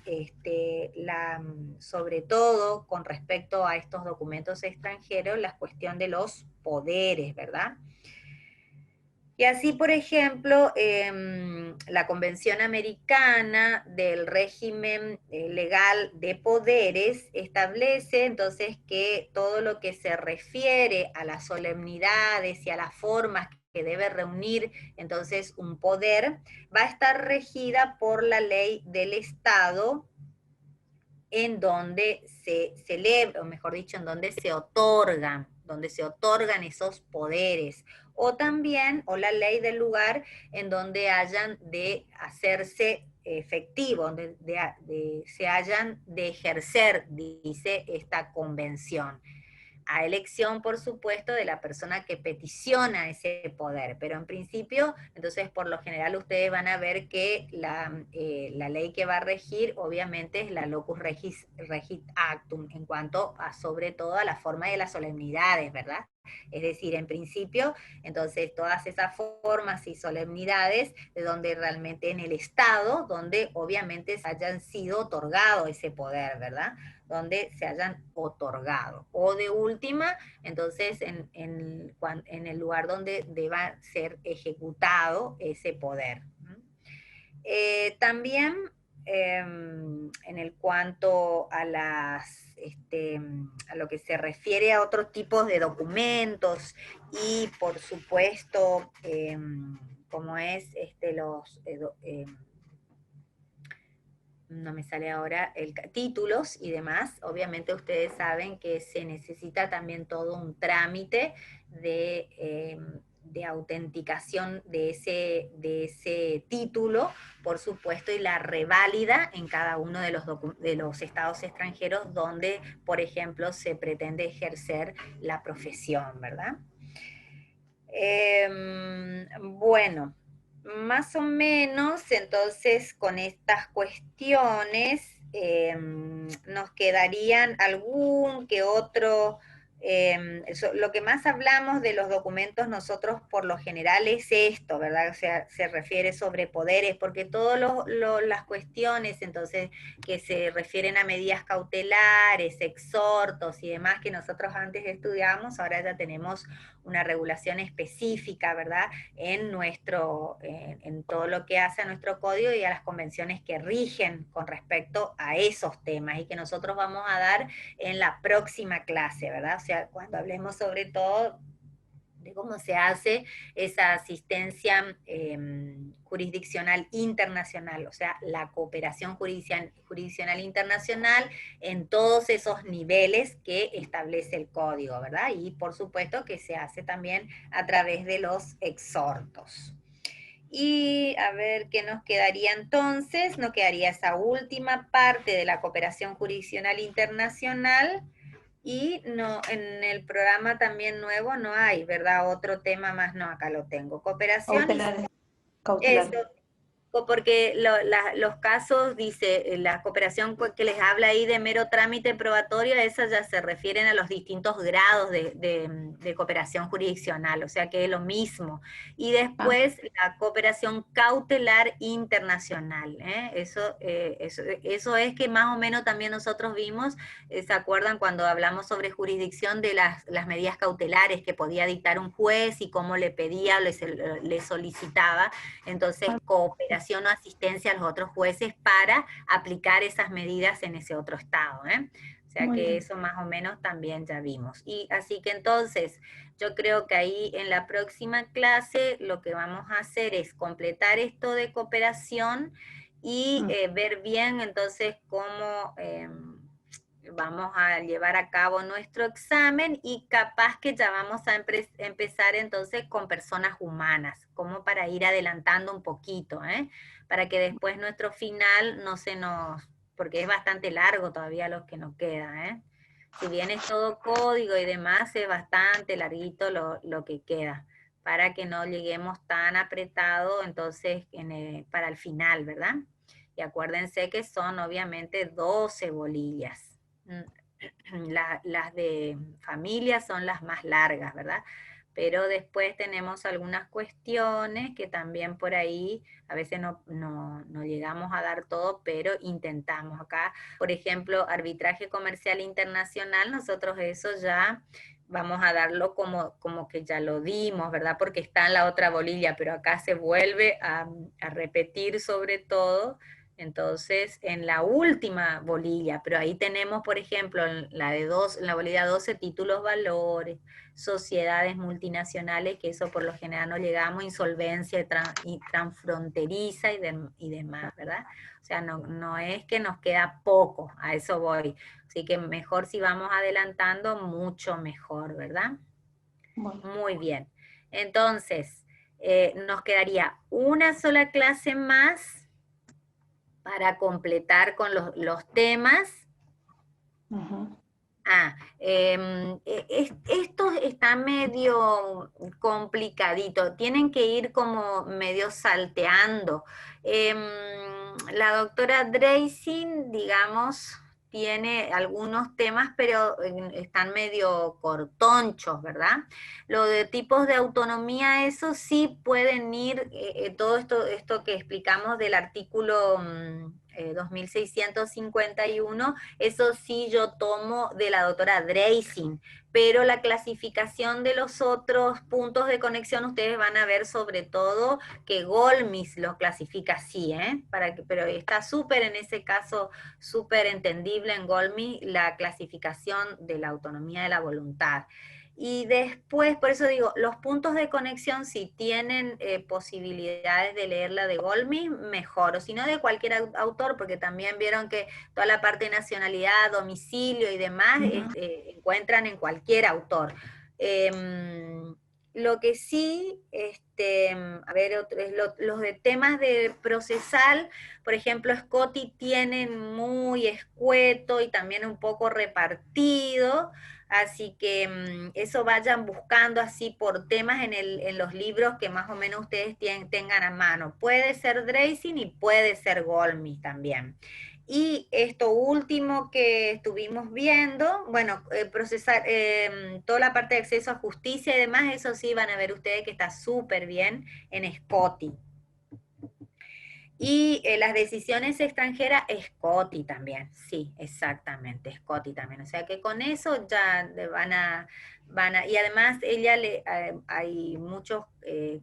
sobre todo con respecto a estos documentos extranjeros, la cuestión de los poderes, ¿verdad? Y así, por ejemplo, la Convención Americana del Régimen Legal de Poderes establece entonces que todo lo que se refiere a las solemnidades y a las formas que debe reunir entonces un poder, va a estar regida por la ley del Estado en donde se celebra, o mejor dicho, en donde se otorgan esos poderes, o también, o la ley del lugar en donde hayan de hacerse efectivo, donde se hayan de ejercer, dice esta convención, a elección, por supuesto, de la persona que peticiona ese poder, pero en principio, entonces, por lo general, ustedes van a ver que la ley que va a regir, obviamente, es la locus regit actum, en cuanto a, sobre todo, a la forma de las solemnidades, ¿verdad? Es decir, en principio, entonces, todas esas formas y solemnidades de donde realmente en el Estado, donde obviamente se hayan sido otorgado ese poder, ¿verdad? Donde se hayan otorgado. O de última, entonces, en el lugar donde deba ser ejecutado ese poder. También, en el cuanto a a lo que se refiere a otros tipos de documentos y, por supuesto, como es no me sale ahora, títulos y demás, obviamente ustedes saben que se necesita también todo un trámite de autenticación de ese título, por supuesto, y la reválida en cada uno de los estados extranjeros donde, por ejemplo, se pretende ejercer la profesión, ¿verdad? Bueno, más o menos, entonces, con estas cuestiones, nos quedarían algún que otro, lo que más hablamos de los documentos nosotros por lo general es esto, ¿verdad? O sea, se refiere sobre poderes, porque todas las cuestiones, entonces, que se refieren a medidas cautelares, exhortos y demás que nosotros antes estudiábamos, ahora ya tenemos una regulación específica, ¿verdad? En todo lo que hace a nuestro código y a las convenciones que rigen con respecto a esos temas y que nosotros vamos a dar en la próxima clase, ¿verdad? O sea, cuando hablemos sobre todo de cómo se hace esa asistencia jurisdiccional internacional, o sea, la cooperación jurisdiccional internacional en todos esos niveles que establece el código, ¿verdad? Y por supuesto que se hace también a través de los exhortos. Y a ver qué nos quedaría entonces, nos quedaría esa última parte de la cooperación jurisdiccional internacional. Y no, en el programa también nuevo no hay, ¿verdad? Otro tema más, no, acá lo tengo. Cooperación y Cautelares. eso, Cautelares. porque los casos, dice, la cooperación que les habla ahí de mero trámite probatorio, esas ya se refieren a los distintos grados de cooperación jurisdiccional, o sea que es lo mismo. Y después la cooperación cautelar internacional, ¿eh? Eso es que más o menos también nosotros vimos, ¿se acuerdan cuando hablamos sobre jurisdicción de las medidas cautelares que podía dictar un juez y cómo le pedía, le solicitaba? Entonces, cooperación o asistencia a los otros jueces para aplicar esas medidas en ese otro estado, ¿eh? O sea Muy que bien. eso más o menos también ya vimos. Y así que entonces, yo creo que ahí en la próxima clase lo que vamos a hacer es completar esto de cooperación y ver bien entonces cómo vamos a llevar a cabo nuestro examen y capaz que ya vamos a empezar entonces con personas humanas, como para ir adelantando un poquito, ¿eh? Para que después nuestro final no se nos, porque es bastante largo todavía lo que nos queda, ¿eh? Si bien es todo código y demás, es bastante larguito lo que queda, para que no lleguemos tan apretado entonces para el final, ¿verdad? Y acuérdense que son obviamente 12 bolillas. Las de familia son las más largas, ¿verdad? Pero después tenemos algunas cuestiones que también por ahí a veces no llegamos a dar todo, pero intentamos. Acá, por ejemplo, arbitraje comercial internacional, nosotros eso ya vamos a darlo como que ya lo dimos, ¿verdad? Porque está en la otra bolilla, pero acá se vuelve a repetir sobre todo. Entonces, en la última bolilla, pero ahí tenemos, por ejemplo, en la bolilla 12, títulos, valores, sociedades multinacionales, que eso por lo general no llegamos, insolvencia y transfronteriza y demás, ¿verdad? O sea, no es que nos queda poco, a eso voy. Así que mejor si vamos adelantando, mucho mejor, ¿verdad? Bueno, Muy bien. Entonces, nos quedaría una sola clase más para completar con los temas. Esto está medio complicadito, tienen que ir como medio salteando. La doctora Dreising, digamos, tiene algunos temas, pero están medio cortonchos, ¿verdad? Lo de tipos de autonomía, eso sí pueden ir, todo esto que explicamos del artículo 2651, eso sí yo tomo de la doctora Dreising, pero la clasificación de los otros puntos de conexión ustedes van a ver sobre todo que Golmis lo clasifica así, ¿eh? Pero está súper en ese caso, súper entendible en Golmis la clasificación de la autonomía de la voluntad. Y después, por eso digo, los puntos de conexión, si tienen posibilidades de leerla de Golmi, mejor, o si no de cualquier autor, porque también vieron que toda la parte de nacionalidad, domicilio y demás encuentran en cualquier autor. lo que sí, a ver, los de temas de procesal, por ejemplo, Scotty tienen muy escueto y también un poco repartido, así que eso vayan buscando así por temas en los libros que más o menos ustedes tengan a mano. Puede ser Dreising y puede ser Golmi también. Y esto último que estuvimos viendo, bueno, procesar toda la parte de acceso a justicia y demás, eso sí van a ver ustedes que está súper bien en Scotty. Y las decisiones extranjeras, Scotty también, sí, exactamente, Scotty también. O sea que con eso ya y además ella hay muchos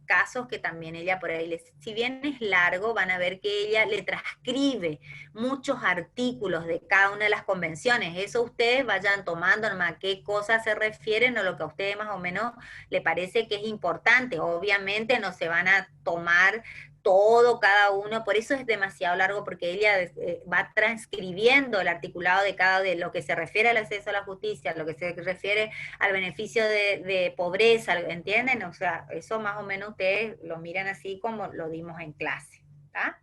casos que también ella por ahí, si bien es largo, van a ver que ella le transcribe muchos artículos de cada una de las convenciones. Eso ustedes vayan tomando nomás qué cosas se refieren o lo que a ustedes más o menos le parece que es importante. Obviamente no se van a tomar todo, cada uno, por eso es demasiado largo, porque ella va transcribiendo el articulado de cada de lo que se refiere al acceso a la justicia, lo que se refiere al beneficio de pobreza, ¿entienden? O sea, eso más o menos ustedes lo miran así como lo dimos en clase, ¿está?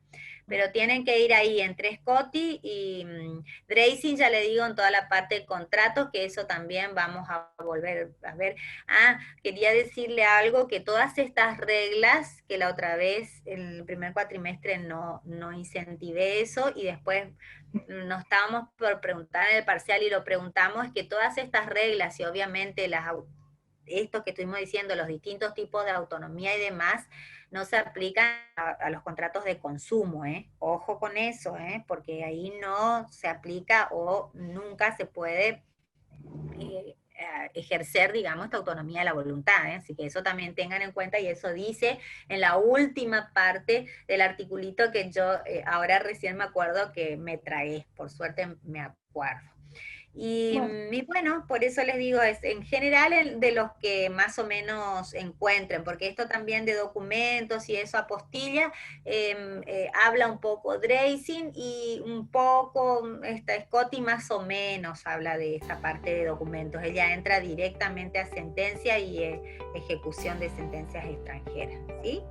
Pero tienen que ir ahí entre Scotty y Dreising, ya le digo, en toda la parte de contratos, que eso también vamos a volver a ver. Ah, quería decirle algo, que todas estas reglas, que la otra vez, en el primer cuatrimestre no incentivé eso, y después nos estábamos por preguntar en el parcial y lo preguntamos, es que todas estas reglas y obviamente esto que estuvimos diciendo, los distintos tipos de autonomía y demás, no se aplican a los contratos de consumo, ¿eh? Ojo con eso, ¿eh? Porque ahí no se aplica o nunca se puede ejercer, digamos, esta autonomía de la voluntad, ¿eh? Así que eso también tengan en cuenta, y eso dice en la última parte del articulito que yo ahora recién me acuerdo que me tragué, por suerte me acuerdo. Y bueno, por eso les digo, es en general de los que más o menos encuentren, porque esto también de documentos y eso, apostilla, habla un poco Dreising y un poco Scotty más o menos habla de esa parte de documentos. Ella entra directamente a sentencia y ejecución de sentencias extranjeras, ¿sí?